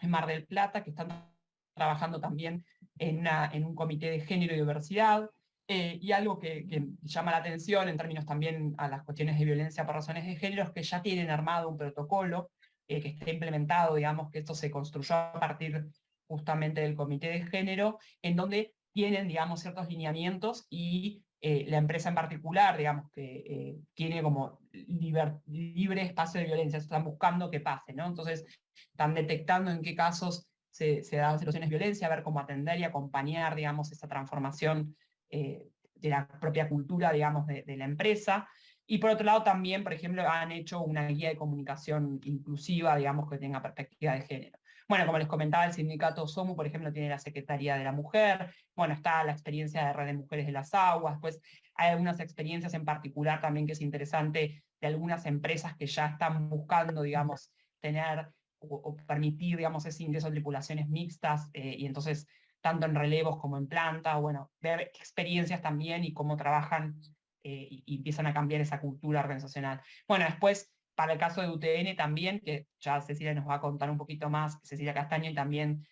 en Mar del Plata, que están trabajando también en un comité de género y diversidad, y algo que llama la atención en términos también a las cuestiones de violencia por razones de género, es que ya tienen armado un protocolo que esté implementado, digamos, que esto se construyó a partir justamente del comité de género, en donde tienen, digamos, ciertos lineamientos y la empresa en particular, digamos, que tiene como libre espacio de violencia, están buscando que pase, ¿no? Entonces, están detectando en qué casos se dan situaciones de violencia, ver cómo atender y acompañar, digamos, esa transformación de la propia cultura, digamos, de la empresa. Y por otro lado también, por ejemplo, han hecho una guía de comunicación inclusiva, digamos, que tenga perspectiva de género. Bueno, como les comentaba, el sindicato SOMU, por ejemplo, tiene la Secretaría de la Mujer, bueno, está la experiencia de Red de Mujeres de las Aguas, pues hay algunas experiencias en particular también que es interesante de algunas empresas que ya están buscando, digamos, tener o permitir, digamos, ese ingreso de tripulaciones mixtas, y entonces, tanto en relevos como en planta, bueno, ver experiencias también y cómo trabajan y empiezan a cambiar esa cultura organizacional. Bueno, después, para el caso de UTN también, que ya Cecilia nos va a contar un poquito más, Cecilia Castaño, y también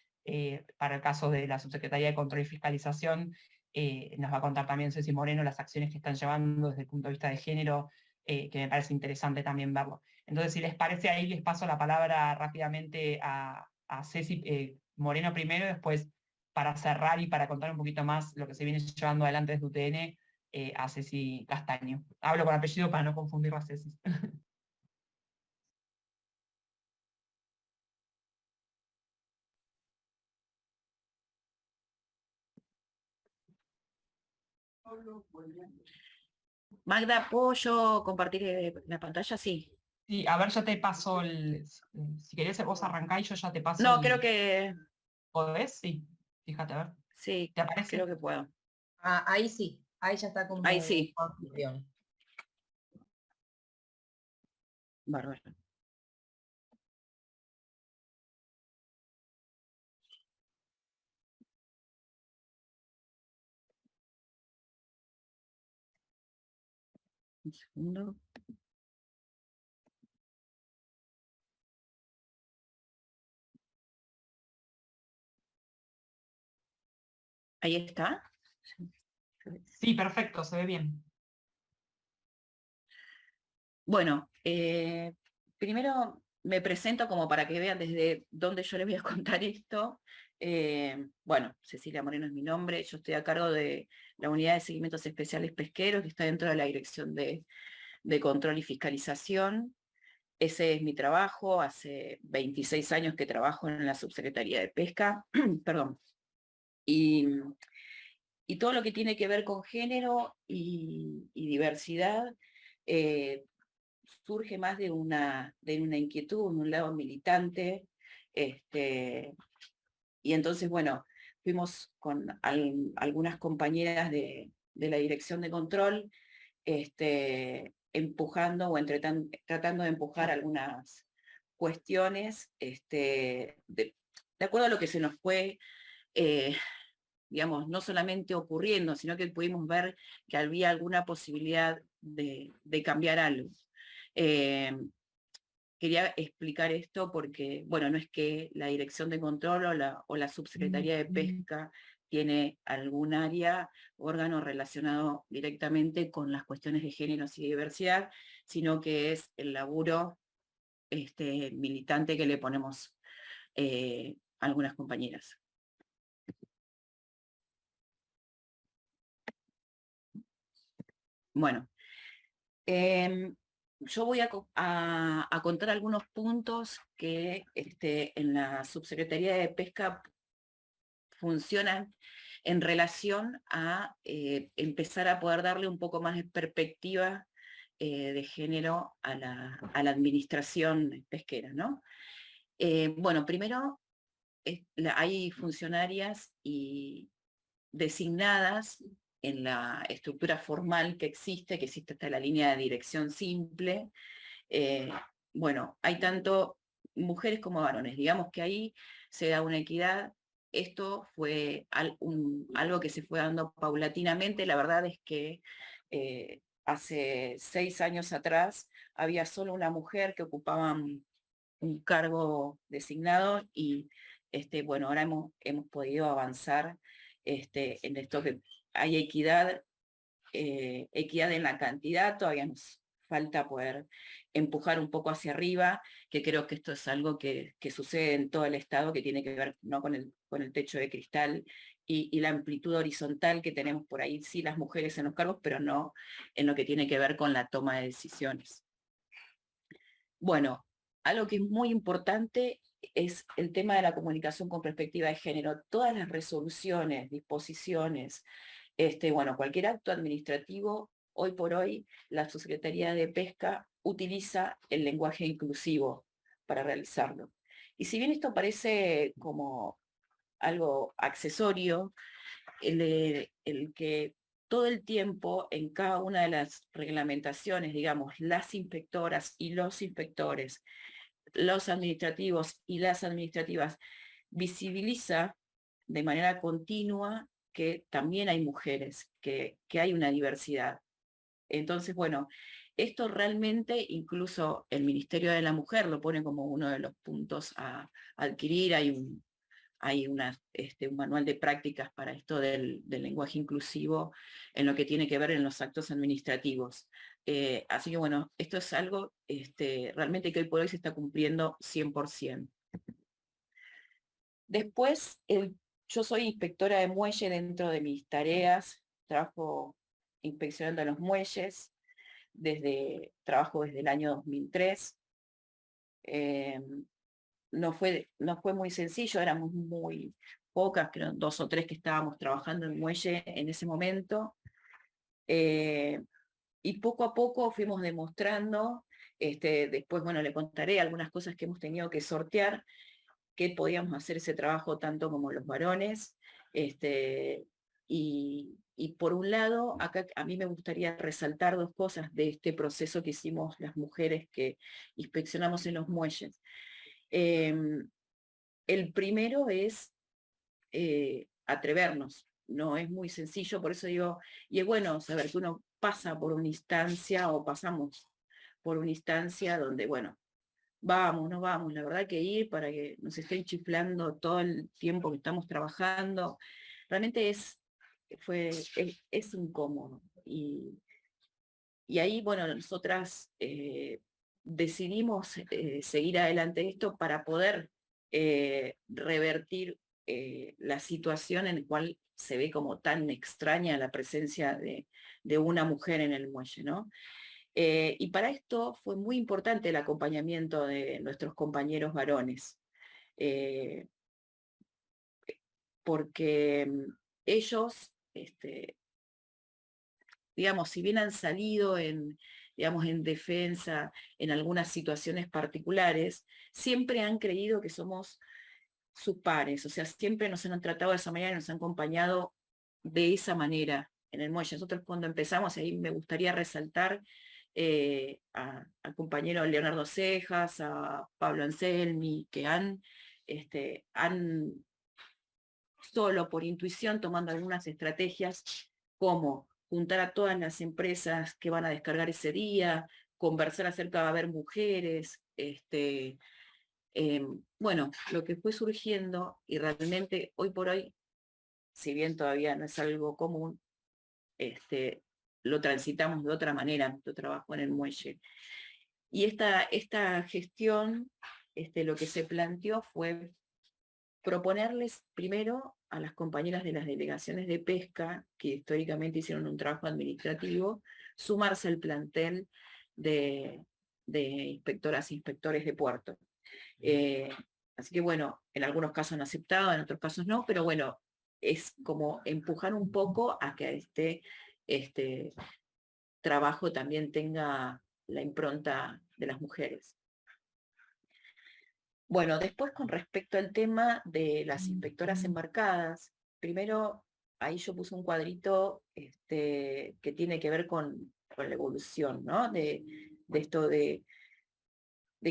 para el caso de la Subsecretaría de Control y Fiscalización, nos va a contar también Ceci Moreno las acciones que están llevando desde el punto de vista de género, que me parece interesante también verlo. Entonces, si les parece, ahí les paso la palabra rápidamente a Ceci Moreno primero, y después, para cerrar y para contar un poquito más lo que se viene llevando adelante desde UTN, a Ceci Castaño. Hablo con apellido para no confundir a Ceci. Magda, ¿puedo yo compartir la pantalla? Sí. Sí, a ver, ya te paso si querés vos arrancá y yo ya te paso No, creo que ¿Podés? Sí, fíjate, a ver. sí, ¿Te aparece? creo que puedo. Ah, ahí sí, ahí ya está como Ahí sí. anfitrión. Bárbaro. Un segundo. Ahí está. Sí, perfecto, se ve bien. Bueno, primero me presento como para que vean desde dónde yo les voy a contar esto. Bueno, Cecilia Moreno es mi nombre, yo estoy a cargo de la Unidad de Seguimientos Especiales Pesqueros, que está dentro de la Dirección de Control y Fiscalización. Ese es mi trabajo, hace 26 años que trabajo en la Subsecretaría de Pesca, perdón. Y todo lo que tiene que ver con género y diversidad surge más de una inquietud, de un lado militante, y entonces, bueno, fuimos con algunas compañeras de la Dirección de Control, empujando o tratando de empujar algunas cuestiones, de acuerdo a lo que se nos fue, digamos, no solamente ocurriendo, sino que pudimos ver que había alguna posibilidad de cambiar algo. Quería explicar esto porque, bueno, no es que la Dirección de Control o la Subsecretaría de Pesca tiene algún área, órgano relacionado directamente con las cuestiones de géneros y diversidad, sino que es el laburo militante que le ponemos algunas compañeras. Bueno, yo voy a contar algunos puntos que en la Subsecretaría de Pesca funcionan en relación a empezar a poder darle un poco más de perspectiva de género a la administración pesquera, ¿no? Bueno, primero hay funcionarias designadas en la estructura formal que existe hasta la línea de dirección simple. Bueno, hay tanto mujeres como varones, digamos que ahí se da una equidad. Esto fue algo que se fue dando paulatinamente. La verdad es que hace 6 años atrás había solo una mujer que ocupaba un cargo designado y bueno, ahora hemos podido avanzar en esto que hay equidad en la cantidad. Todavía nos falta poder empujar un poco hacia arriba, que creo que esto es algo que sucede en todo el Estado, que tiene que ver no con el techo de cristal y la amplitud horizontal que tenemos por ahí, sí, las mujeres en los cargos, pero no en lo que tiene que ver con la toma de decisiones. Bueno, algo que es muy importante es el tema de la comunicación con perspectiva de género. Todas las resoluciones, disposiciones, bueno, cualquier acto administrativo, hoy por hoy la Subsecretaría de Pesca utiliza el lenguaje inclusivo para realizarlo. Y si bien esto parece como algo accesorio, el que todo el tiempo en cada una de las reglamentaciones, digamos, las inspectoras y los inspectores, los administrativos y las administrativas, visibiliza de manera continua que también hay mujeres, que hay una diversidad. Entonces, bueno, esto realmente incluso el Ministerio de la Mujer lo pone como uno de los puntos a adquirir. Hay un manual de prácticas para esto del lenguaje inclusivo en lo que tiene que ver en los actos administrativos. Así que bueno, esto es algo realmente que hoy por hoy se está cumpliendo 100%. Después, yo soy inspectora de muelle dentro de mis tareas, trabajo inspeccionando los muelles, trabajo desde el año 2003. No fue muy sencillo, éramos muy pocas, creo 2 o 3 que estábamos trabajando en muelle en ese momento. Y poco a poco fuimos demostrando, después, bueno, le contaré algunas cosas que hemos tenido que sortear, que podíamos hacer ese trabajo tanto como los varones. Y por un lado, acá a mí me gustaría resaltar 2 cosas de este proceso que hicimos las mujeres que inspeccionamos en los muelles. El primero es atrevernos, no es muy sencillo, por eso digo, y es bueno saber que uno pasa por una instancia o pasamos por una instancia donde, bueno, vamos, no vamos, la verdad que ir para que nos estén chiflando todo el tiempo que estamos trabajando, realmente es incómodo. Y ahí, bueno, nosotras decidimos seguir adelante esto para poder revertir la situación en la cual se ve como tan extraña la presencia de una mujer en el muelle, ¿no? Y para esto fue muy importante el acompañamiento de nuestros compañeros varones, porque ellos, digamos, si bien han salido digamos, en defensa en algunas situaciones particulares, siempre han creído que somos sus pares, o sea, siempre nos han tratado de esa manera y nos han acompañado de esa manera en el muelle. Nosotros cuando empezamos, ahí me gustaría resaltar al compañero Leonardo Cejas, a Pablo Anselmi, que han solo por intuición tomando algunas estrategias como juntar a todas las empresas que van a descargar ese día, conversar acerca de haber mujeres, bueno, lo que fue surgiendo, y realmente hoy por hoy, si bien todavía no es algo común, lo transitamos de otra manera, nuestro trabajo en el muelle. Y esta gestión, lo que se planteó fue proponerles primero a las compañeras de las delegaciones de pesca, que históricamente hicieron un trabajo administrativo, sumarse al plantel de inspectoras e inspectores de puerto. Así que bueno, en algunos casos han aceptado, en otros casos no, pero bueno, es como empujar un poco a que este trabajo también tenga la impronta de las mujeres. Bueno, después con respecto al tema de las inspectoras embarcadas, primero ahí yo puse un cuadrito que tiene que ver con la evolución, ¿no? De esto de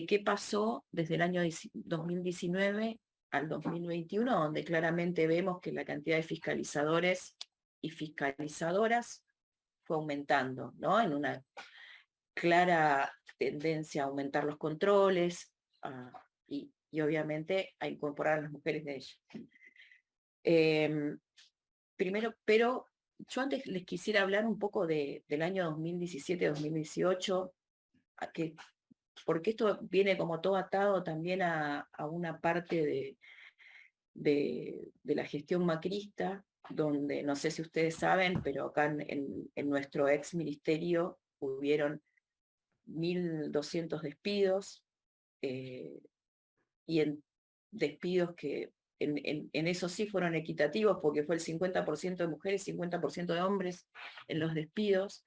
qué pasó desde el año 2019 al 2021, donde claramente vemos que la cantidad de fiscalizadores y fiscalizadoras fue aumentando, ¿no? En una clara tendencia a aumentar los controles y obviamente a incorporar a las mujeres de ella. Primero, pero yo antes les quisiera hablar un poco del año 2017-2018, porque esto viene como todo atado también a una parte de la gestión macrista, donde no sé si ustedes saben, pero acá en nuestro ex ministerio hubieron 1.200 despidos, y en despidos que en eso sí fueron equitativos, porque fue el 50% de mujeres, 50% de hombres en los despidos.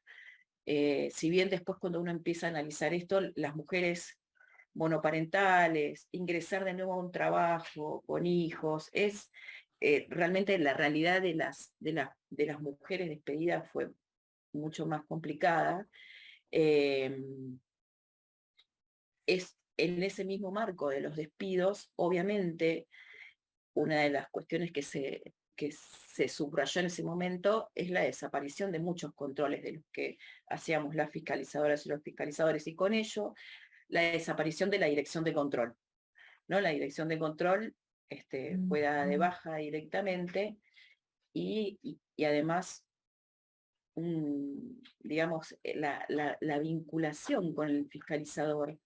Si bien después cuando uno empieza a analizar esto, las mujeres monoparentales, ingresar de nuevo a un trabajo con hijos, es realmente la realidad de las mujeres despedidas fue mucho más complicada. Es en ese mismo marco de los despidos, obviamente, una de las cuestiones que se subrayó en ese momento es la desaparición de muchos controles de los que hacíamos las fiscalizadoras y los fiscalizadores, y con ello la desaparición de la dirección de control, ¿no? La dirección de control fue dada de baja directamente, y además digamos, la vinculación con el fiscalizador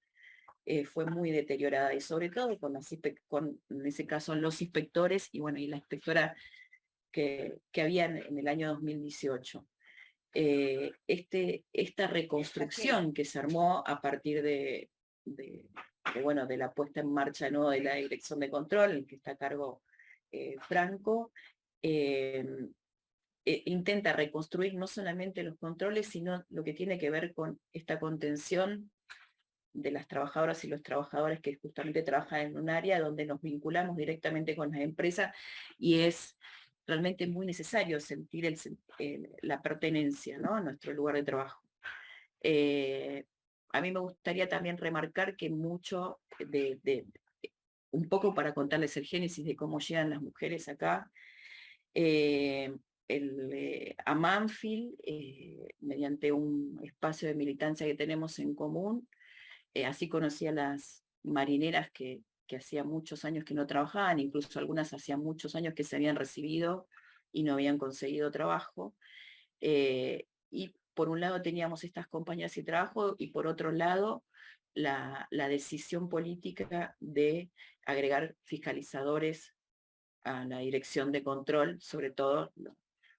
fue muy deteriorada, y sobre todo con en ese caso los inspectores y bueno, y la inspectora que había en el año 2018. Esta reconstrucción que se armó a partir de la puesta en marcha, ¿no?, de la dirección de control, en que está a cargo Franco, intenta reconstruir no solamente los controles, sino lo que tiene que ver con esta contención de las trabajadoras y los trabajadores que justamente trabajan en un área donde nos vinculamos directamente con las empresas, y es realmente muy necesario sentir la pertenencia, ¿no?, a nuestro lugar de trabajo. A mí me gustaría también remarcar que mucho un poco para contarles el génesis de cómo llegan las mujeres acá, a Manfield, mediante un espacio de militancia que tenemos en común, así conocí a las marineras que hacía muchos años que no trabajaban, incluso algunas hacían muchos años que se habían recibido y no habían conseguido trabajo. Y por un lado teníamos estas compañías de trabajo, y por otro lado la decisión política de agregar fiscalizadores a la dirección de control, sobre todo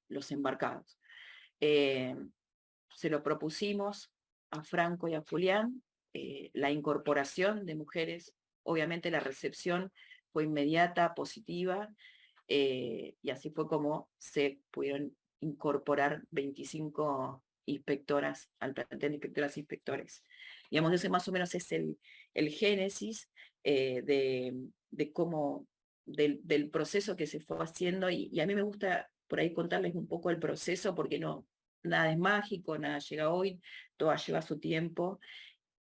los embarcados. Se lo propusimos a Franco y a Julián, la incorporación de mujeres, obviamente la recepción fue inmediata, positiva, y así fue como se pudieron incorporar 25 inspectoras al plantel de inspectoras e inspectores. Digamos, ese más o menos es el génesis de cómo, del proceso que se fue haciendo, y a mí me gusta por ahí contarles un poco el proceso, porque nada es mágico, nada llega hoy, todo lleva su tiempo,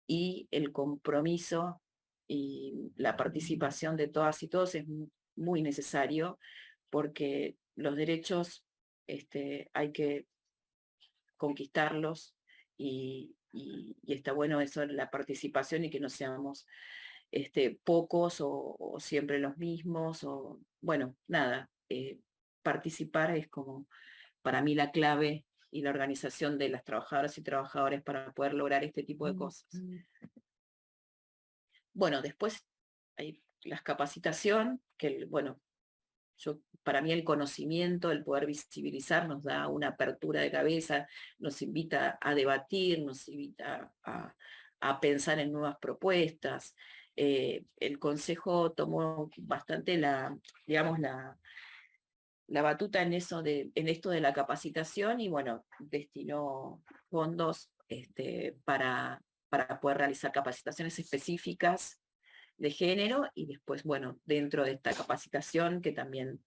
y el compromiso y la participación de todas y todos es muy necesario, porque los derechos hay que conquistarlos, y está bueno eso, la participación, y que no seamos pocos o siempre los mismos, o bueno, nada, participar es como para mí la clave y la organización de las trabajadoras y trabajadores para poder lograr este tipo de cosas. Bueno, después hay la capacitación, que bueno, para mí el conocimiento, el poder visibilizar nos da una apertura de cabeza, nos invita a debatir, nos invita a pensar en nuevas propuestas. El Consejo tomó bastante la batuta en esto de la capacitación, y bueno, destinó fondos para poder realizar capacitaciones específicas de género, y después, bueno, dentro de esta capacitación, que también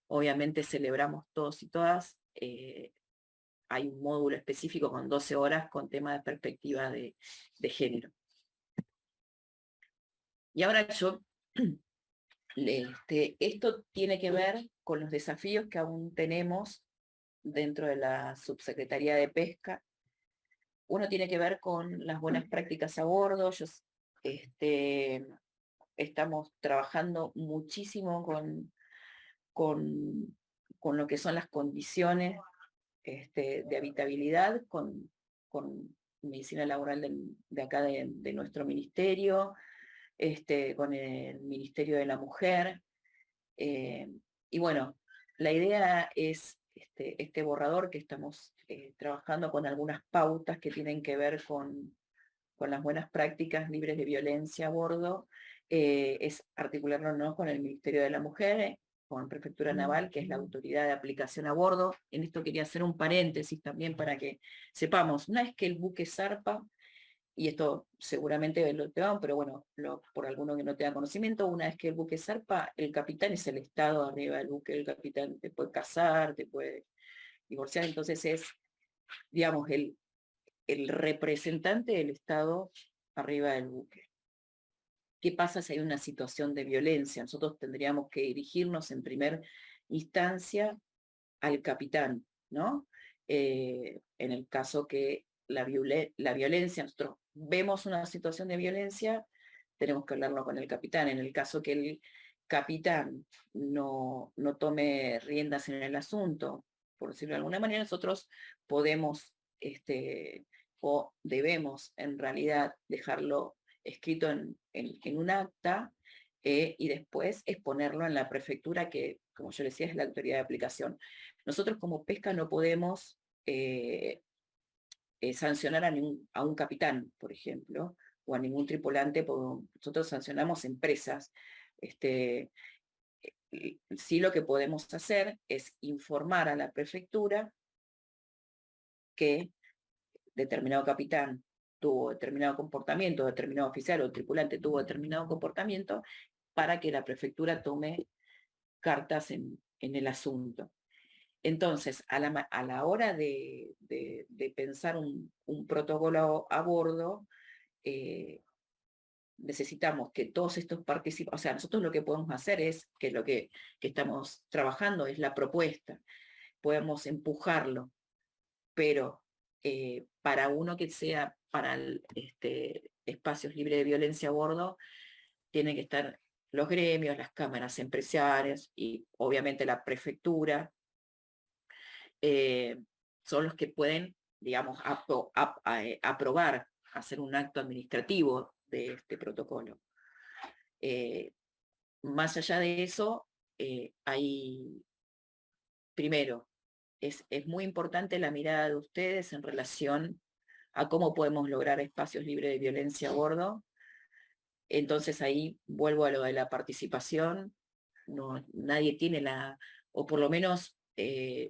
obviamente celebramos todos y todas, hay un módulo específico con 12 horas con tema de perspectiva de género. Y ahora esto tiene que ver con los desafíos que aún tenemos dentro de la Subsecretaría de Pesca. Uno tiene que ver con las buenas prácticas a bordo. Estamos trabajando muchísimo con lo que son las condiciones de habitabilidad, con medicina laboral de acá de nuestro ministerio, con el Ministerio de la Mujer. Y bueno, la idea es este borrador que estamos trabajando con algunas pautas que tienen que ver con las buenas prácticas libres de violencia a bordo, es articularlo, ¿no?, con el Ministerio de la Mujer, con Prefectura Naval, que es la autoridad de aplicación a bordo. En esto quería hacer un paréntesis también para que sepamos, una vez que el buque zarpa, y esto seguramente lo tengan, pero bueno, por alguno que no tenga conocimiento, una vez que el buque zarpa, el capitán es el Estado arriba del buque, el capitán te puede casar, te puede divorciar, entonces es, digamos, el representante del Estado arriba del buque. ¿Qué pasa si hay una situación de violencia? Nosotros tendríamos que dirigirnos en primera instancia al capitán, ¿no? En el caso que la violencia, nosotros vemos una situación de violencia, tenemos que hablarlo con el capitán. En el caso que el capitán no tome riendas en el asunto, por decirlo de alguna manera, nosotros podemos o debemos en realidad dejarlo escrito en un acta y después exponerlo en la prefectura, que, como yo decía, es la autoridad de aplicación. Nosotros como pesca no podemos sancionar a un capitán, por ejemplo, o a ningún tripulante, porque nosotros sancionamos empresas. Sí, lo que podemos hacer es informar a la prefectura que determinado capitán tuvo determinado comportamiento, determinado oficial o tripulante tuvo determinado comportamiento, para que la prefectura tome cartas en el asunto. Entonces, a la hora de pensar un protocolo a bordo, necesitamos que todos estos participantes, o sea, nosotros lo que podemos hacer es, que lo que estamos trabajando es la propuesta, podemos empujarlo, pero para uno que sea para espacios libres de violencia a bordo, tienen que estar los gremios, las cámaras empresariales y obviamente la prefectura, son los que pueden, digamos, aprobar, hacer un acto administrativo de este protocolo. Más allá de eso, primero, es muy importante la mirada de ustedes en relación a cómo podemos lograr espacios libres de violencia a bordo. Entonces ahí vuelvo a lo de la participación. Nadie tiene o por lo menos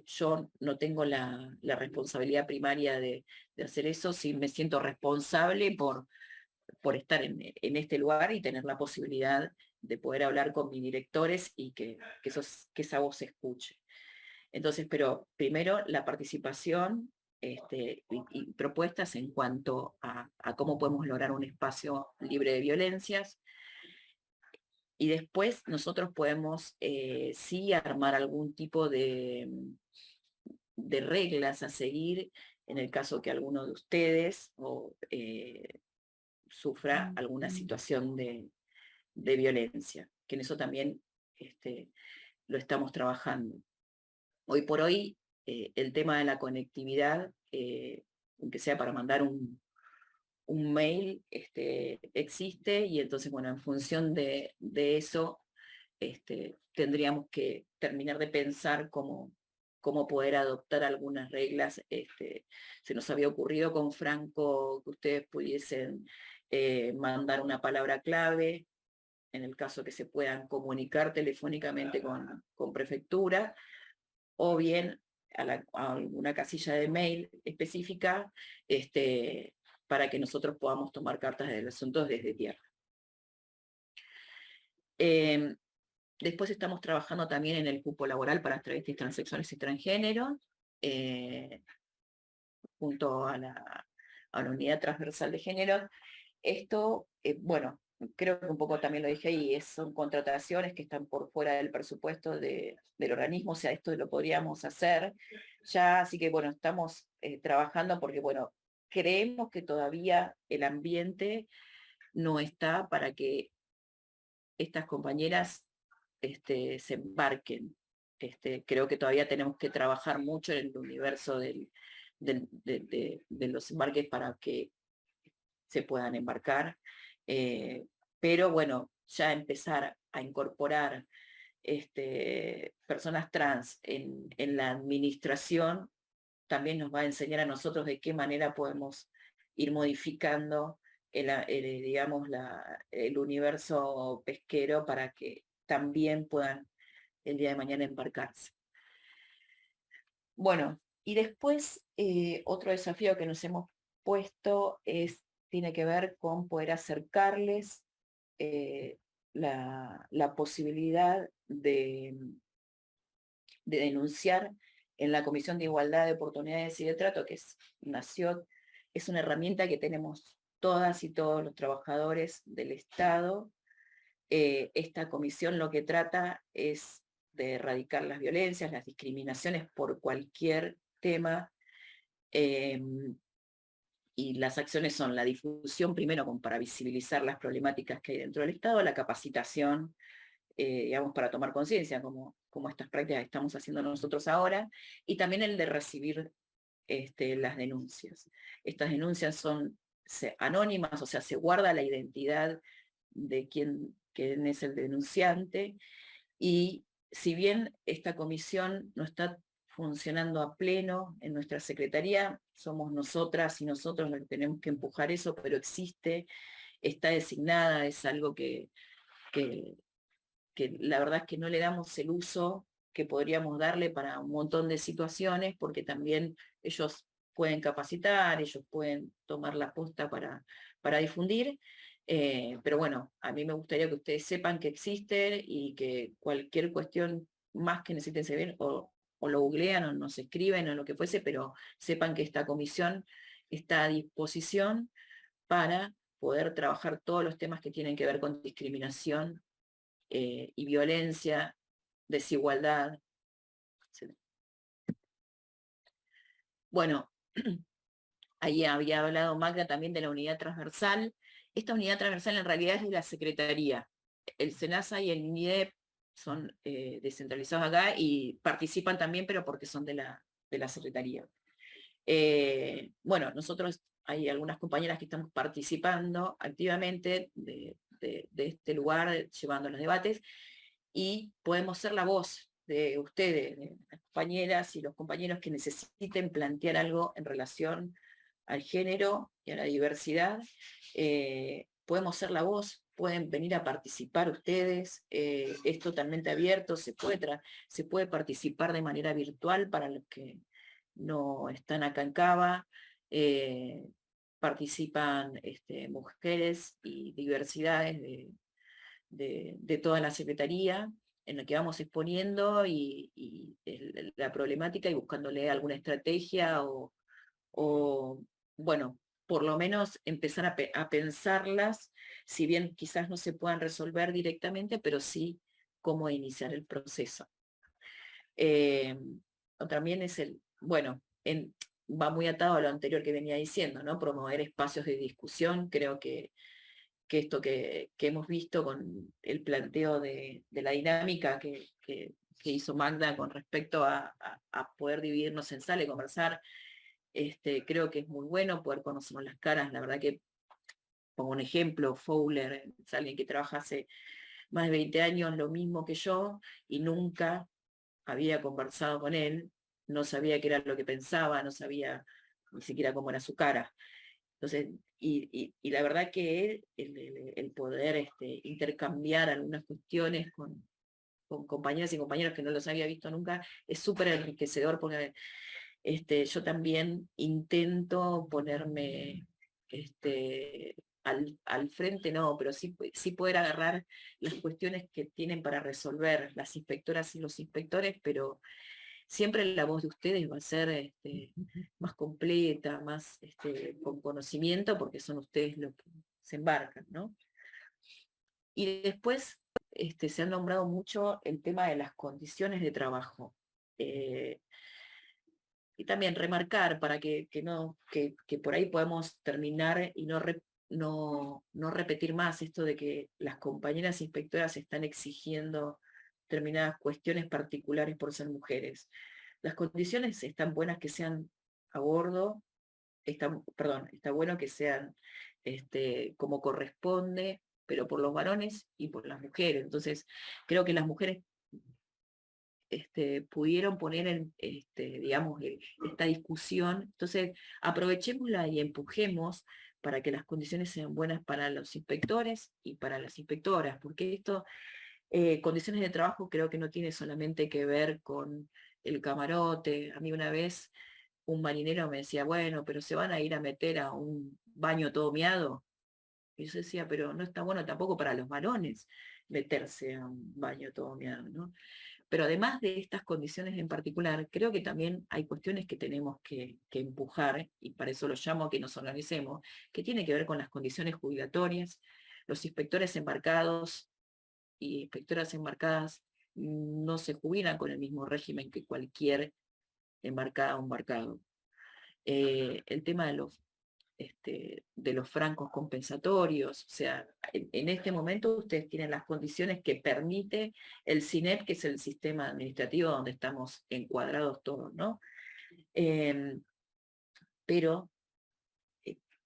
yo no tengo la responsabilidad primaria de hacer eso. Sí me siento responsable por estar en este lugar y tener la posibilidad de poder hablar con mis directores y que esa voz se escuche. Entonces, pero primero la participación y propuestas en cuanto a cómo podemos lograr un espacio libre de violencias. Y después nosotros podemos sí armar algún tipo de reglas a seguir en el caso que alguno de ustedes sufra alguna situación de violencia, que en eso también lo estamos trabajando. Hoy por hoy, el tema de la conectividad, aunque sea para mandar un mail, existe, y entonces, bueno, en función de eso, tendríamos que terminar de pensar cómo poder adoptar algunas reglas. Se nos había ocurrido con Franco que ustedes pudiesen mandar una palabra clave, en el caso que se puedan comunicar telefónicamente con prefectura, o bien a alguna casilla de mail específica, para que nosotros podamos tomar cartas del asunto desde tierra. Después estamos trabajando también en el cupo laboral para travestis, transexuales y transgénero, junto a la unidad transversal de género. Esto, bueno, creo que un poco también lo dije ahí, son contrataciones que están por fuera del presupuesto del organismo, o sea, esto lo podríamos hacer ya, así que bueno, estamos trabajando porque, bueno, creemos que todavía el ambiente no está para que estas compañeras se embarquen. Creo que todavía tenemos que trabajar mucho en el universo de los embarques para que se puedan embarcar, pero bueno, ya empezar a incorporar personas trans en la administración, también nos va a enseñar a nosotros de qué manera podemos ir modificando digamos, el universo pesquero para que también puedan el día de mañana embarcarse. Bueno, y después otro desafío que nos hemos puesto tiene que ver con poder acercarles la posibilidad de denunciar en la Comisión de Igualdad de Oportunidades y de Trato, que nació, es una herramienta que tenemos todas y todos los trabajadores del Estado. Esta comisión lo que trata es de erradicar las violencias, las discriminaciones por cualquier tema, y las acciones son la difusión primero para visibilizar las problemáticas que hay dentro del Estado, la capacitación, digamos, para tomar conciencia, como estas prácticas que estamos haciendo nosotros ahora, y también el de recibir las denuncias. Estas denuncias son anónimas, o sea, se guarda la identidad de quién es el denunciante, y si bien esta comisión no está funcionando a pleno en nuestra secretaría, somos nosotras y nosotros los que tenemos que empujar eso, pero existe, está designada, es algo que la verdad es que no le damos el uso que podríamos darle para un montón de situaciones, porque también ellos pueden capacitar, ellos pueden tomar la posta para difundir, pero bueno, a mí me gustaría que ustedes sepan que existe y que cualquier cuestión más que necesiten saber, o lo googlean o nos escriben o lo que fuese, pero sepan que esta comisión está a disposición para poder trabajar todos los temas que tienen que ver con discriminación y violencia, desigualdad, etc. Bueno, ahí había hablado Magda también de la unidad transversal. Esta unidad transversal en realidad es de la Secretaría. El SENASA y el INIDEP son descentralizados acá y participan también, pero porque son de la Secretaría. Bueno, nosotros hay algunas compañeras que estamos participando activamente de este lugar, llevando los debates, y podemos ser la voz de ustedes, de las compañeras y los compañeros que necesiten plantear algo en relación al género y a la diversidad. Podemos ser la voz, pueden venir a participar ustedes, es totalmente abierto, se puede participar de manera virtual para los que no están acá en Cava, participan mujeres y diversidades de toda la Secretaría, en la que vamos exponiendo la problemática y buscándole alguna estrategia o bueno, por lo menos empezar a pensarlas, si bien quizás no se puedan resolver directamente, pero sí cómo iniciar el proceso. También es va muy atado a lo anterior que venía diciendo, ¿no? Promover espacios de discusión. Creo que esto que hemos visto con el planteo de la dinámica que hizo Magda con respecto a poder dividirnos en sala y conversar, creo que es muy bueno poder conocernos las caras. La verdad que, pongo un ejemplo, Fowler es alguien que trabaja hace más de 20 años lo mismo que yo, y nunca había conversado con él, no sabía qué era lo que pensaba, no sabía ni siquiera cómo era su cara. Entonces, y la verdad que el poder intercambiar algunas cuestiones con compañeras y compañeros que no los había visto nunca, es súper enriquecedor, porque yo también intento ponerme al frente, no, pero sí poder agarrar las cuestiones que tienen para resolver las inspectoras y los inspectores, pero siempre la voz de ustedes va a ser más completa, más con conocimiento, porque son ustedes los que se embarcan, ¿no? Y después se ha nombrado mucho el tema de las condiciones de trabajo. Y también remarcar para que por ahí podamos terminar y no repetir más esto de que las compañeras inspectoras están exigiendo determinadas cuestiones particulares por ser mujeres. Las condiciones están buenas que sean a bordo, está bueno que sean como corresponde, pero por los varones y por las mujeres. Entonces, creo que las mujeres pudieron poner en, digamos, esta discusión. Entonces, aprovechémosla y empujemos para que las condiciones sean buenas para los inspectores y para las inspectoras, porque esto, condiciones de trabajo creo que no tiene solamente que ver con el camarote. A mí una vez un marinero me decía, bueno, pero se van a ir a meter a un baño todo miado. Y yo decía, pero no está bueno tampoco para los varones meterse a un baño todo miado, ¿no? Pero además de estas condiciones en particular, creo que también hay cuestiones que tenemos que empujar, y para eso lo llamo a que nos organicemos, que tiene que ver con las condiciones jubilatorias. Los inspectores embarcados y inspectoras embarcadas no se jubilan con el mismo régimen que cualquier embarcada o embarcado. El tema de los francos compensatorios, o sea, en este momento ustedes tienen las condiciones que permite el CINEP, que es el sistema administrativo donde estamos encuadrados todos, ¿no? Pero,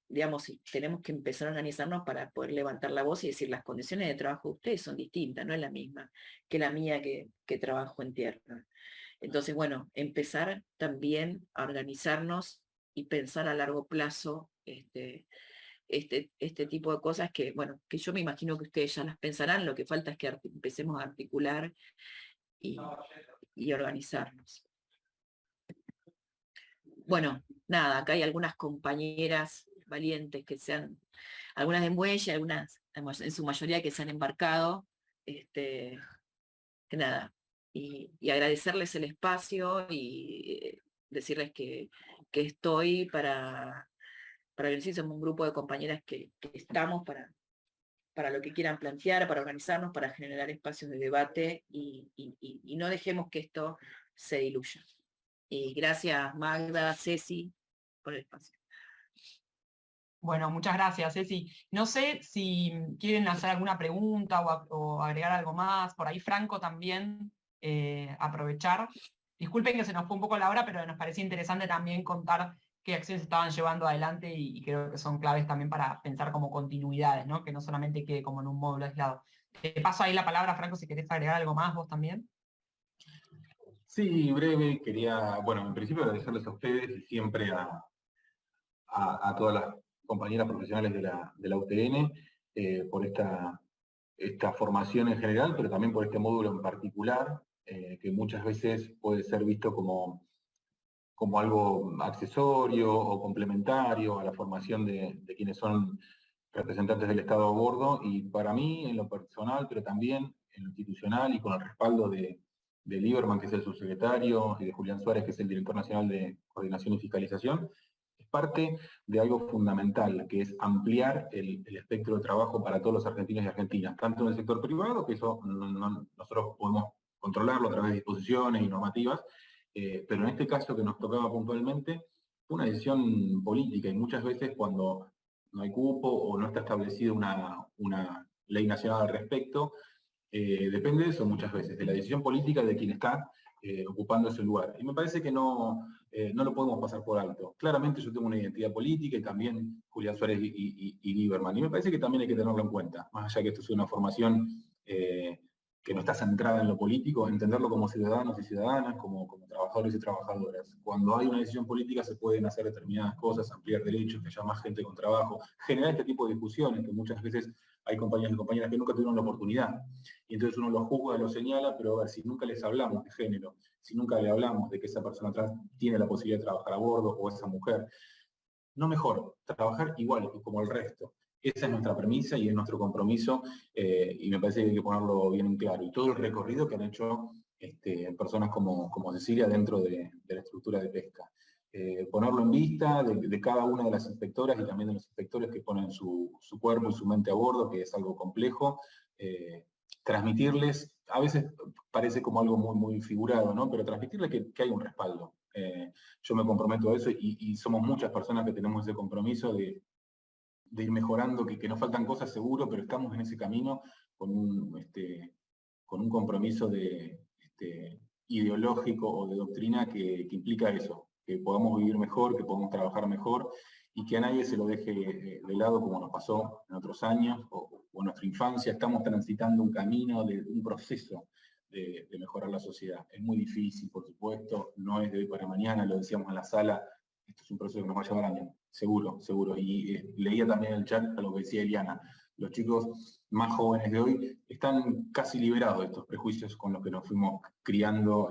digamos, tenemos que empezar a organizarnos para poder levantar la voz y decir, las condiciones de trabajo de ustedes son distintas, no es la misma que la mía que trabajo en tierra. Entonces, bueno, empezar también a organizarnos y pensar a largo plazo este tipo de cosas que, bueno, que yo me imagino que ustedes ya las pensarán, lo que falta es que empecemos a articular y organizarnos. Bueno, nada, acá hay algunas compañeras valientes que algunas de muelle, algunas, en su mayoría que se han embarcado, que nada, y agradecerles el espacio y decirles que estoy para decir, somos un grupo de compañeras que estamos para lo que quieran plantear, para organizarnos, para generar espacios de debate y no dejemos que esto se diluya. Y gracias Magda, Ceci, por el espacio. Bueno, muchas gracias, Ceci. No sé si quieren hacer alguna pregunta o agregar algo más. Por ahí Franco también, aprovechar. Disculpen que se nos fue un poco la hora, pero nos parecía interesante también contar qué acciones estaban llevando adelante y creo que son claves también para pensar como continuidades, ¿no? Que no solamente quede como en un módulo aislado. Te paso ahí la palabra, Franco, si querés agregar algo más, vos también. Sí, breve, quería, bueno, en principio agradecerles a ustedes y siempre a todas las compañeras profesionales de la UTN por esta formación en general, pero también por este módulo en particular, que muchas veces puede ser visto como algo accesorio o complementario a la formación de quienes son representantes del Estado a bordo, y para mí, en lo personal, pero también en lo institucional y con el respaldo de Lieberman, que es el subsecretario, y de Julián Suárez, que es el director nacional de Coordinación y Fiscalización, es parte de algo fundamental, que es ampliar el espectro de trabajo para todos los argentinos y argentinas, tanto en el sector privado, que eso nosotros podemos controlarlo a través de disposiciones y normativas, pero en este caso que nos tocaba puntualmente, fue una decisión política, y muchas veces cuando no hay cupo o no está establecida una ley nacional al respecto, depende de eso muchas veces, de la decisión política de quien está ocupando ese lugar. Y me parece que no lo podemos pasar por alto. Claramente yo tengo una identidad política y también Julián Suárez y Lieberman, y me parece que también hay que tenerlo en cuenta, más allá que esto es una formación que no está centrada en lo político, entenderlo como ciudadanos y ciudadanas, como trabajadores y trabajadoras. Cuando hay una decisión política se pueden hacer determinadas cosas, ampliar derechos, que haya más gente con trabajo, generar este tipo de discusiones que muchas veces hay compañeros y compañeras que nunca tuvieron la oportunidad. Y entonces uno los juzga, los señala, pero a ver, si nunca les hablamos de género, si nunca le hablamos de que esa persona atrás tiene la posibilidad de trabajar a bordo, o esa mujer, no mejor, trabajar igual como el resto. Esa es nuestra premisa y es nuestro compromiso, y me parece que hay que ponerlo bien en claro. Y todo el recorrido que han hecho personas como Cecilia dentro de la estructura de pesca. Ponerlo en vista de cada una de las inspectoras y también de los inspectores que ponen su cuerpo y su mente a bordo, que es algo complejo. Transmitirles, a veces parece como algo muy, muy figurado, ¿no? Pero transmitirles que hay un respaldo. Yo me comprometo a eso y somos muchas personas que tenemos ese compromiso de ir mejorando, que nos faltan cosas seguro, pero estamos en ese camino con un compromiso ideológico o de doctrina que implica eso, que podamos vivir mejor, que podamos trabajar mejor, y que a nadie se lo deje de lado como nos pasó en otros años o en nuestra infancia. Estamos transitando un camino, un proceso de mejorar la sociedad. Es muy difícil, por supuesto, no es de hoy para mañana, lo decíamos en la sala, esto es un proceso que nos va a llevar años, seguro, seguro. Y leía también en el chat a lo que decía Eliana, los chicos más jóvenes de hoy están casi liberados de estos prejuicios con los que nos fuimos criando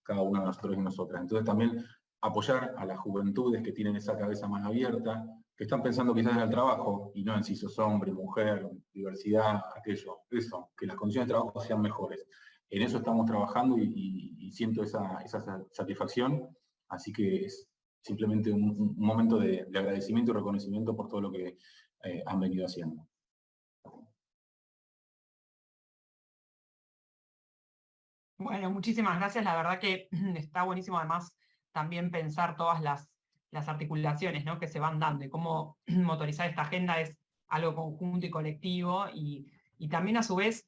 cada uno de nosotros y nosotras. Entonces también apoyar a las juventudes que tienen esa cabeza más abierta, que están pensando quizás en el trabajo, y no en si sos hombre, mujer, diversidad, aquello, eso, que las condiciones de trabajo sean mejores. En eso estamos trabajando y siento esa satisfacción, así que es simplemente un momento de agradecimiento y reconocimiento por todo lo que han venido haciendo. Bueno, muchísimas gracias. La verdad que está buenísimo además también pensar todas las articulaciones, ¿no?, que se van dando y cómo motorizar esta agenda es algo conjunto y colectivo y también a su vez,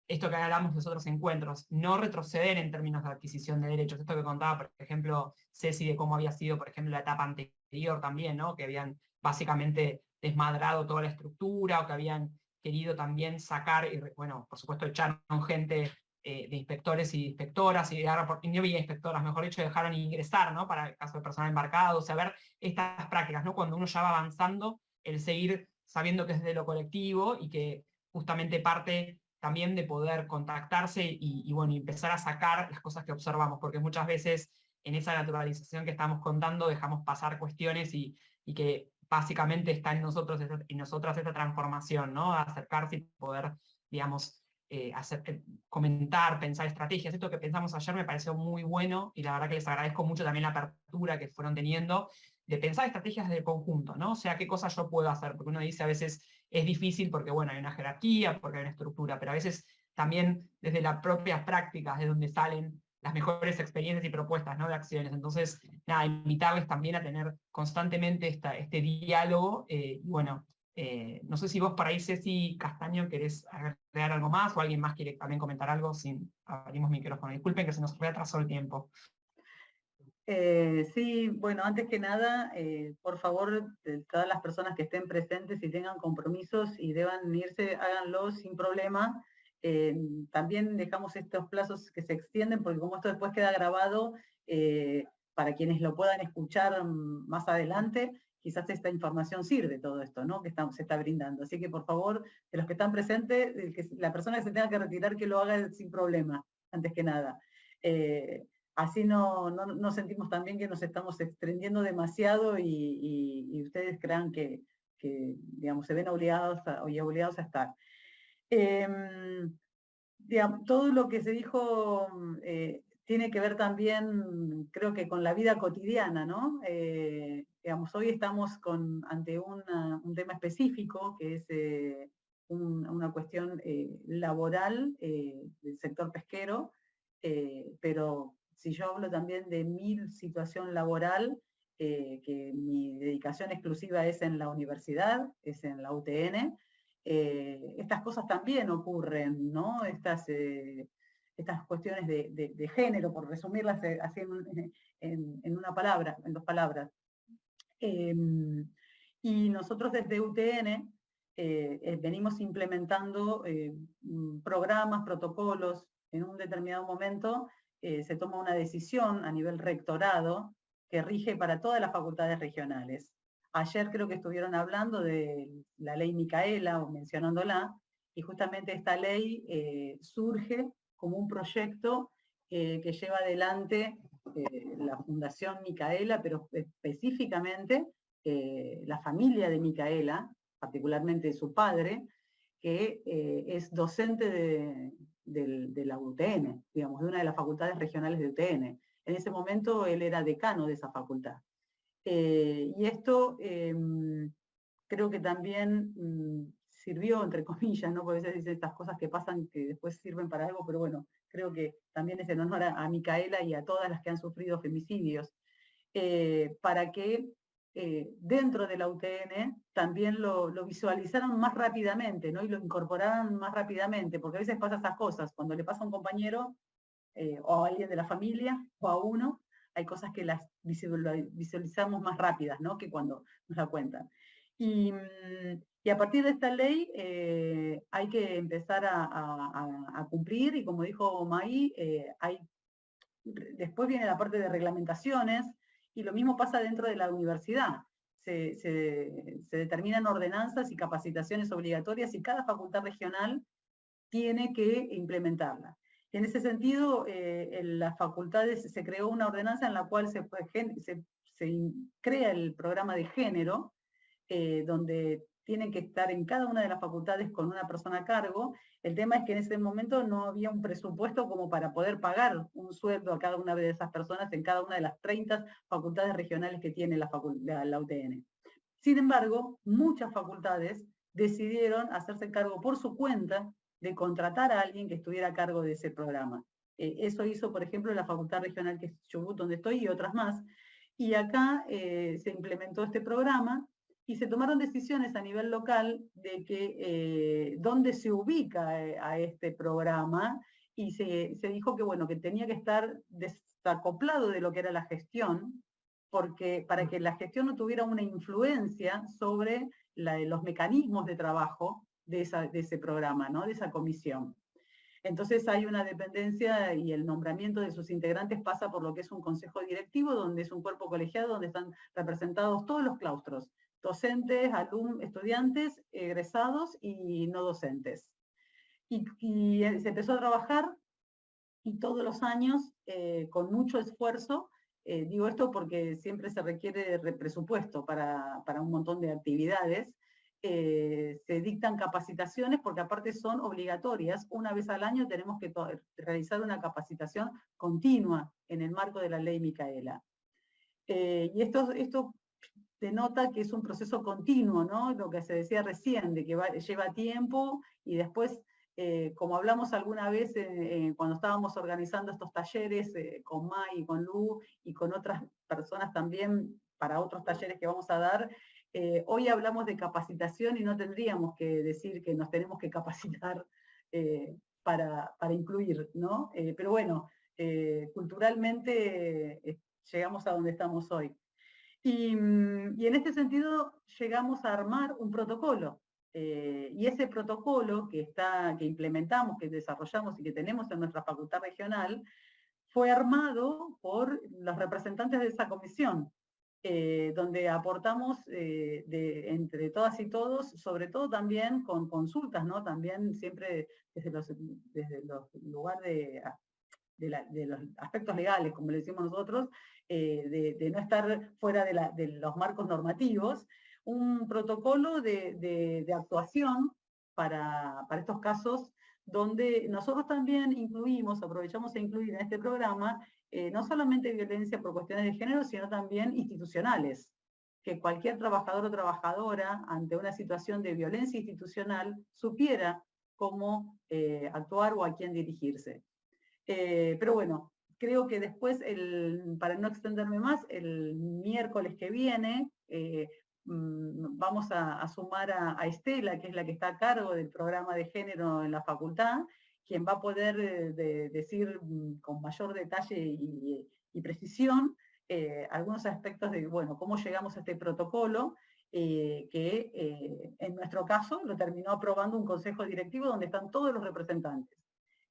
esto que hablamos de los otros encuentros, no retroceder en términos de adquisición de derechos. Esto que contaba, por ejemplo, Ceci, de cómo había sido, por ejemplo, la etapa anterior también, ¿no?, que habían básicamente desmadrado toda la estructura o que habían querido también sacar, y bueno, por supuesto echaron gente de inspectores y inspectoras, y no había inspectoras, mejor dicho, dejaron ingresar, ¿no?, para el caso de personal embarcado, o sea, ver estas prácticas, ¿no?, cuando uno ya va avanzando, el seguir sabiendo que es de lo colectivo y que justamente parte también de poder contactarse y bueno, empezar a sacar las cosas que observamos, porque muchas veces en esa naturalización que estamos contando dejamos pasar cuestiones y que básicamente está en nosotros y nosotras esta transformación, ¿no?, acercarse y poder, digamos, comentar, pensar estrategias. Esto que pensamos ayer me pareció muy bueno y la verdad que les agradezco mucho también la apertura que fueron teniendo de pensar estrategias del conjunto, ¿no? O sea, qué cosas yo puedo hacer, porque uno dice a veces es difícil porque, bueno, hay una jerarquía, porque hay una estructura, pero a veces también desde las propias prácticas de donde salen las mejores experiencias y propuestas, ¿no?, de acciones. Entonces, nada, invitarles también a tener constantemente este diálogo y bueno, no sé si vos por ahí, Ceci Castaño, querés agregar algo más o alguien más quiere también comentar algo sin abrimos micrófono. Disculpen que se nos retrasó el tiempo. Sí, bueno, antes que nada, por favor, todas las personas que estén presentes y tengan compromisos y deban irse, háganlo sin problema. También dejamos estos plazos que se extienden, porque como esto después queda grabado, para quienes lo puedan escuchar más adelante, quizás esta información sirve, todo esto, ¿no?, que se está brindando. Así que, por favor, de los que están presentes, la persona que se tenga que retirar, que lo haga sin problema, antes que nada. Así no sentimos también que nos estamos extendiendo demasiado y ustedes crean que, digamos, se ven obligados a estar. Digamos, todo lo que se dijo tiene que ver también, creo que con la vida cotidiana, ¿no? Digamos, hoy estamos ante un tema específico, que es una cuestión laboral del sector pesquero, pero si yo hablo también de mi situación laboral, que mi dedicación exclusiva es en la universidad, es en la UTN, estas cosas también ocurren, ¿no? Estas cuestiones de género, por resumirlas así en una palabra, en dos palabras. Y nosotros desde UTN venimos implementando programas, protocolos. En un determinado momento se toma una decisión a nivel rectorado que rige para todas las facultades regionales. Ayer creo que estuvieron hablando de la ley Micaela, o mencionándola, y justamente esta ley surge como un proyecto que lleva adelante la Fundación Micaela, pero específicamente la familia de Micaela, particularmente su padre, que es docente de la UTN, digamos, de una de las facultades regionales de UTN. En ese momento él era decano de esa facultad. Y esto creo que también sirvió, entre comillas, ¿no? Porque a veces dicen estas cosas que pasan que después sirven para algo, pero bueno, creo que también es en honor a Micaela y a todas las que han sufrido femicidios, para que dentro de la UTN también lo visualizaron más rápidamente, ¿no? Y lo incorporaran más rápidamente, porque a veces pasa esas cosas, cuando le pasa a un compañero o a alguien de la familia o a uno, hay cosas que las visualizamos más rápidas, ¿no?, que cuando nos la cuentan. Y a partir de esta ley hay que empezar a cumplir, y como dijo May, después viene la parte de reglamentaciones, y lo mismo pasa dentro de la universidad. Se determinan ordenanzas y capacitaciones obligatorias, y cada facultad regional tiene que implementarla. En ese sentido, en las facultades se creó una ordenanza en la cual se crea el programa de género, donde tienen que estar en cada una de las facultades con una persona a cargo. El tema es que en ese momento no había un presupuesto como para poder pagar un sueldo a cada una de esas personas en cada una de las 30 facultades regionales que tiene la UTN. Sin embargo, muchas facultades decidieron hacerse cargo por su cuenta de contratar a alguien que estuviera a cargo de ese programa. Eso hizo, por ejemplo, la Facultad Regional que es Chubut, donde estoy, y otras más. Y acá se implementó este programa, y se tomaron decisiones a nivel local de que dónde se ubica a este programa, y se dijo que, bueno, que tenía que estar desacoplado de lo que era la gestión, porque para que la gestión no tuviera una influencia sobre los mecanismos de trabajo de ese programa, ¿no? De esa comisión. Entonces hay una dependencia, y el nombramiento de sus integrantes pasa por lo que es un consejo directivo, donde es un cuerpo colegiado, donde están representados todos los claustros: docentes, estudiantes, egresados y no docentes. Y se empezó a trabajar, y todos los años, con mucho esfuerzo, digo esto porque siempre se requiere presupuesto para un montón de actividades, se dictan capacitaciones, porque aparte son obligatorias. Una vez al año tenemos que realizar una capacitación continua en el marco de la ley Micaela. Y esto denota que es un proceso continuo, ¿no? Lo que se decía recién, de que lleva tiempo, y después, como hablamos alguna vez cuando estábamos organizando estos talleres con May y con Lu y con otras personas también para otros talleres que vamos a dar, hoy hablamos de capacitación y no tendríamos que decir que nos tenemos que capacitar para incluir, ¿no? Pero bueno, culturalmente llegamos a donde estamos hoy. Y en este sentido llegamos a armar un protocolo. Y ese protocolo que implementamos, que desarrollamos y que tenemos en nuestra facultad regional, fue armado por los representantes de esa comisión, donde aportamos entre todas y todos, sobre todo también con consultas, ¿no? También siempre desde los lugares de los aspectos legales, como le decimos nosotros, de no estar fuera de los marcos normativos, un protocolo de actuación para estos casos, donde nosotros también aprovechamos a incluir en este programa no solamente violencia por cuestiones de género, sino también institucionales, que cualquier trabajador o trabajadora ante una situación de violencia institucional supiera cómo actuar o a quién dirigirse. Pero bueno, creo que después, para no extenderme más, el miércoles que viene vamos a sumar a Estela, que es la que está a cargo del programa de género en la facultad, quien va a poder decir con mayor detalle y precisión algunos aspectos de, bueno, cómo llegamos a este protocolo, que en nuestro caso lo terminó aprobando un consejo directivo donde están todos los representantes.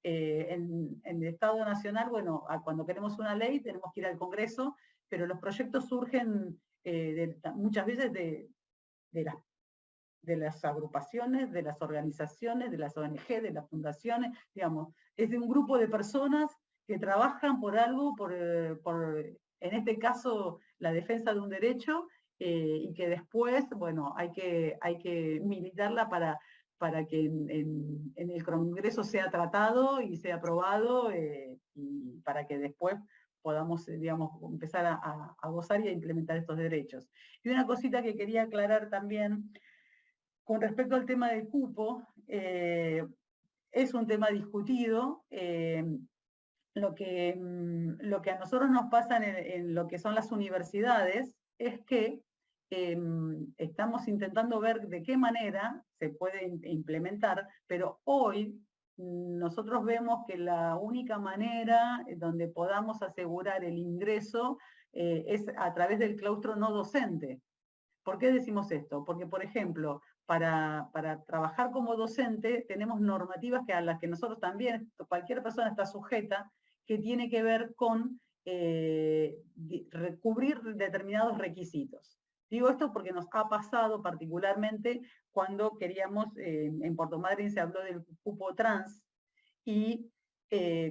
En el Estado Nacional, bueno, cuando queremos una ley tenemos que ir al Congreso, pero los proyectos surgen muchas veces de las agrupaciones, de las organizaciones, de las ONG, de las fundaciones, digamos, es de un grupo de personas que trabajan por algo, en este caso, la defensa de un derecho, y que después, bueno, hay que militarla para que en el Congreso sea tratado y sea aprobado, y para que después podamos, digamos, empezar a gozar y a implementar estos derechos. Y una cosita que quería aclarar también, con respecto al tema del cupo, es un tema discutido. Lo que a nosotros nos pasa en lo que son las universidades es que estamos intentando ver de qué manera se puede implementar, pero hoy nosotros vemos que la única manera donde podamos asegurar el ingreso es a través del claustro no docente, ¿Por qué decimos esto? Porque, por ejemplo, para trabajar como docente tenemos normativas a las que nosotros también, cualquier persona está sujeta, que tiene que ver con cubrir determinados requisitos. Digo esto porque nos ha pasado particularmente cuando queríamos, en Puerto Madryn se habló del cupo trans, y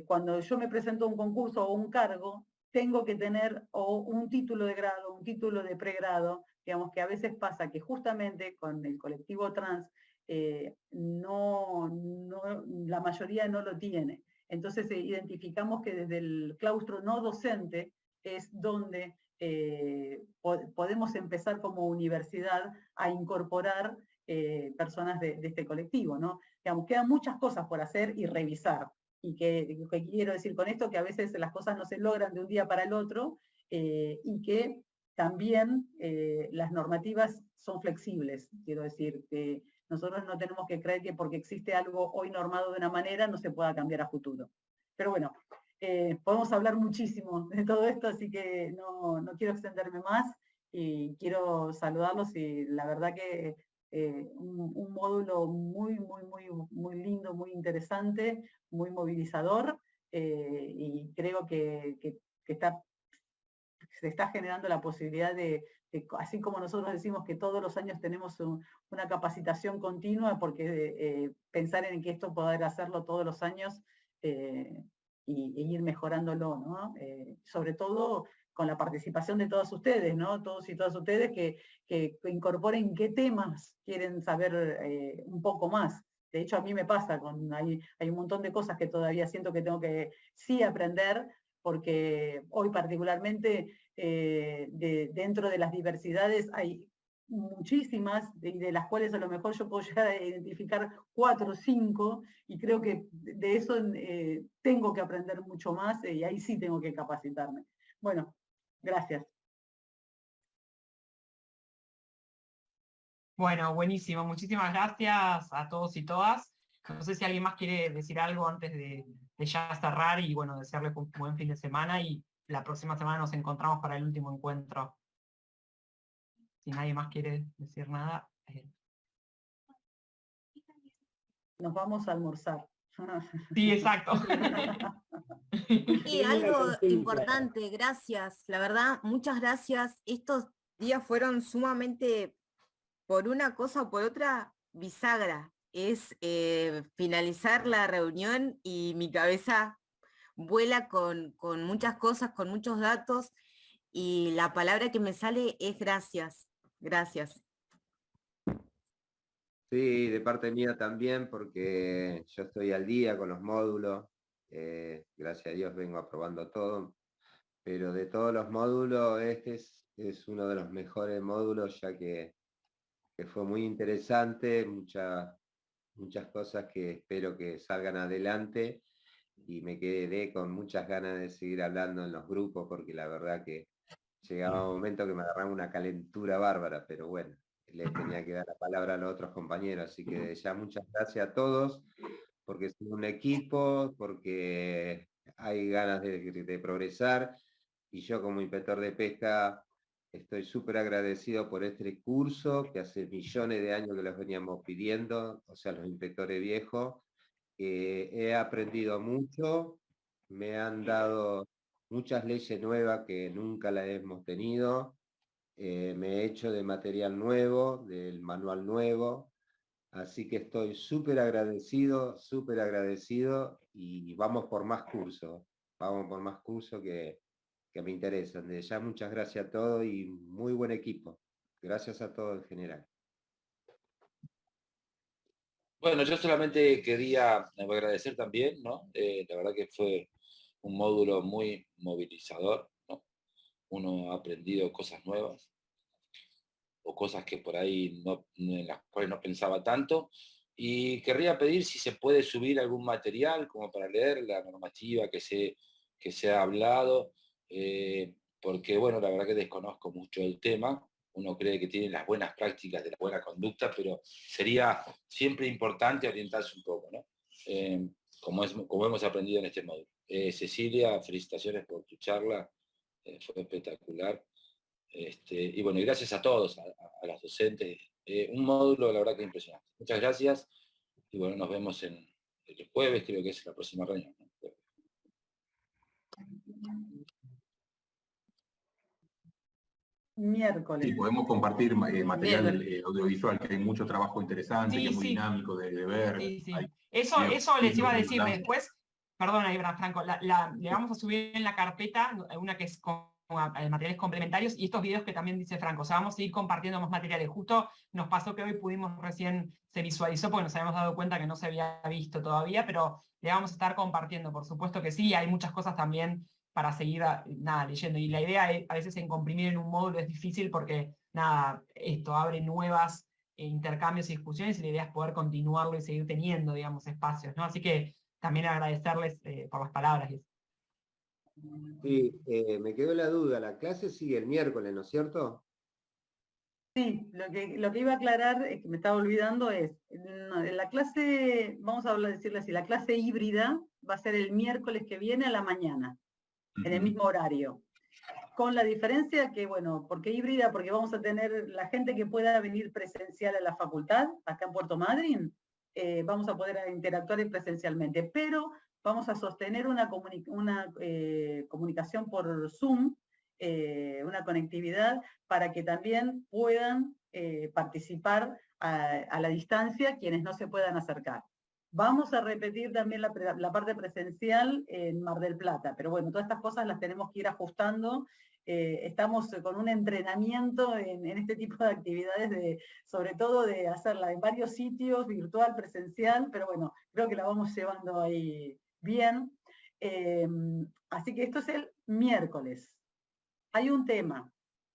cuando yo me presento a un concurso o un cargo, tengo que tener o un título de grado, un título de pregrado, digamos que a veces pasa que justamente con el colectivo trans la mayoría no lo tiene. Entonces identificamos que desde el claustro no docente es donde podemos empezar como universidad a incorporar personas de este colectivo, ¿no? Digamos, quedan muchas cosas por hacer y revisar. Y que quiero decir con esto que a veces las cosas no se logran de un día para el otro y que también las normativas son flexibles. Quiero decir que nosotros no tenemos que creer que porque existe algo hoy normado de una manera no se pueda cambiar a futuro. Pero bueno, podemos hablar muchísimo de todo esto, así que no quiero extenderme más y quiero saludarlos y la verdad que un módulo muy lindo, muy interesante, muy movilizador y creo que se está generando la posibilidad de, así como nosotros decimos que todos los años tenemos una capacitación continua, porque pensar en que esto poder hacerlo todos los años y ir mejorándolo, ¿no? Sobre todo con la participación de todos ustedes, ¿no? Todos y todas ustedes que incorporen qué temas quieren saber un poco más. De hecho, a mí me pasa, hay un montón de cosas que todavía siento que tengo que sí aprender, porque hoy particularmente dentro de las diversidades hay muchísimas, de las cuales a lo mejor yo puedo llegar a identificar 4 o 5, y creo que de eso tengo que aprender mucho más, y ahí sí tengo que capacitarme. Bueno, gracias. Bueno, buenísimo. Muchísimas gracias a todos y todas. No sé si alguien más quiere decir algo antes de ya cerrar y bueno, desearles un buen fin de semana y la próxima semana nos encontramos para el último encuentro. Si nadie más quiere decir nada. Nos vamos a almorzar. Sí, exacto. Y algo importante, gracias, la verdad, muchas gracias. Estos días fueron sumamente, por una cosa o por otra, bisagra. Es finalizar la reunión y mi cabeza vuela con muchas cosas, con muchos datos, y la palabra que me sale es gracias, gracias. Sí, de parte mía también, porque yo estoy al día con los módulos. Gracias a Dios vengo aprobando todo, pero de todos los módulos este es uno de los mejores módulos, ya que fue muy interesante, muchas cosas que espero que salgan adelante, y me quedé con muchas ganas de seguir hablando en los grupos, porque la verdad que llegaba un momento que me agarraba una calentura bárbara, pero bueno, les tenía que dar la palabra a los otros compañeros, así que ya muchas gracias a todos, porque es un equipo, porque hay ganas de progresar, y yo como inspector de pesca estoy súper agradecido por este curso, que hace millones de años que los veníamos pidiendo, o sea, los inspectores viejos. He aprendido mucho, me han dado muchas leyes nuevas que nunca las hemos tenido, me he hecho de material nuevo, del manual nuevo, así que estoy súper agradecido, y vamos por más cursos que me interesan. De ya muchas gracias a todos y muy buen equipo. Gracias a todos en general. Bueno, yo solamente quería agradecer también, ¿no? La verdad que fue un módulo muy movilizador, ¿no? Uno ha aprendido cosas nuevas, o cosas que por ahí en las cuales no pensaba tanto, y querría pedir si se puede subir algún material como para leer la normativa que se ha hablado, porque bueno, la verdad que desconozco mucho el tema. Uno cree que tiene las buenas prácticas de la buena conducta, pero sería siempre importante orientarse un poco, ¿no? Como hemos aprendido en este módulo. Cecilia, felicitaciones por tu charla, fue espectacular. Y bueno, y gracias a todos, a las docentes. Un módulo, la verdad que impresionante. Muchas gracias. Y bueno, nos vemos el jueves, creo que es la próxima reunión, ¿no? Miércoles. Sí, podemos compartir material audiovisual, que hay mucho trabajo interesante, que es muy dinámico de ver. Sí, sí. Hay Eso les iba a decir videos, después. Perdona, Ibra, Franco, le vamos a subir en la carpeta una que es con materiales complementarios y estos videos que también dice Franco. O sea, vamos a ir compartiendo más materiales. Justo nos pasó que hoy se visualizó porque nos habíamos dado cuenta que no se había visto todavía, pero le vamos a estar compartiendo, por supuesto que sí. Hay muchas cosas también para seguir leyendo. Y la idea es, a veces en comprimir en un módulo es difícil porque esto abre nuevas intercambios y discusiones y la idea es poder continuarlo y seguir teniendo, digamos, espacios, ¿no? Así que también agradecerles por las palabras. Sí, me quedó la duda, la clase sigue el miércoles, ¿no es cierto? Sí, lo que iba a aclarar, que me estaba olvidando, es, en la clase, vamos a decirle así, la clase híbrida va a ser el miércoles que viene a la mañana, en el mismo horario. Con la diferencia que, bueno, ¿por qué híbrida? Porque vamos a tener la gente que pueda venir presencial a la facultad, acá en Puerto Madryn, vamos a poder interactuar presencialmente, pero vamos a sostener una comunicación por Zoom, una conectividad para que también puedan participar a la distancia quienes no se puedan acercar. Vamos a repetir también la parte presencial en Mar del Plata, pero bueno, todas estas cosas las tenemos que ir ajustando. Estamos con un entrenamiento en este tipo de actividades, sobre todo de hacerla en varios sitios, virtual, presencial, pero bueno, creo que la vamos llevando ahí bien. Así que esto es el miércoles. Hay un tema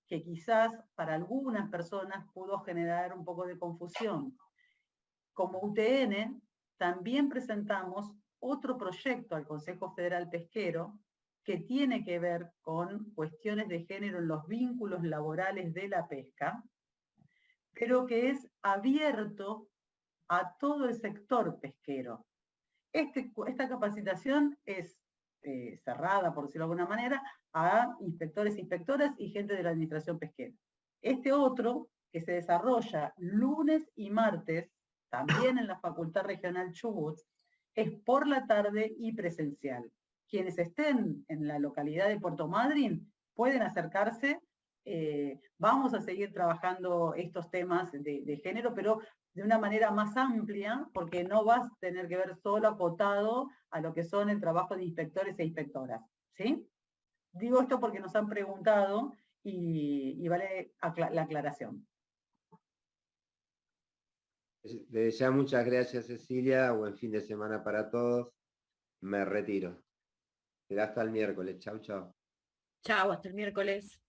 que quizás para algunas personas pudo generar un poco de confusión. Como UTN, también presentamos otro proyecto al Consejo Federal Pesquero que tiene que ver con cuestiones de género en los vínculos laborales de la pesca, pero que es abierto a todo el sector pesquero. Esta capacitación es cerrada, por decirlo de alguna manera, a inspectores e inspectoras y gente de la administración pesquera. Este otro, que se desarrolla lunes y martes, también en la Facultad Regional Chubut, es por la tarde y presencial. Quienes estén en la localidad de Puerto Madryn pueden acercarse. Vamos a seguir trabajando estos temas de género, pero de una manera más amplia, porque no vas a tener que ver solo acotado a lo que son el trabajo de inspectores e inspectoras, ¿sí? Digo esto porque nos han preguntado y vale la aclaración. Desde ya muchas gracias, Cecilia, buen fin de semana para todos, me retiro. Será hasta el miércoles, chau, chau. Chao, hasta el miércoles.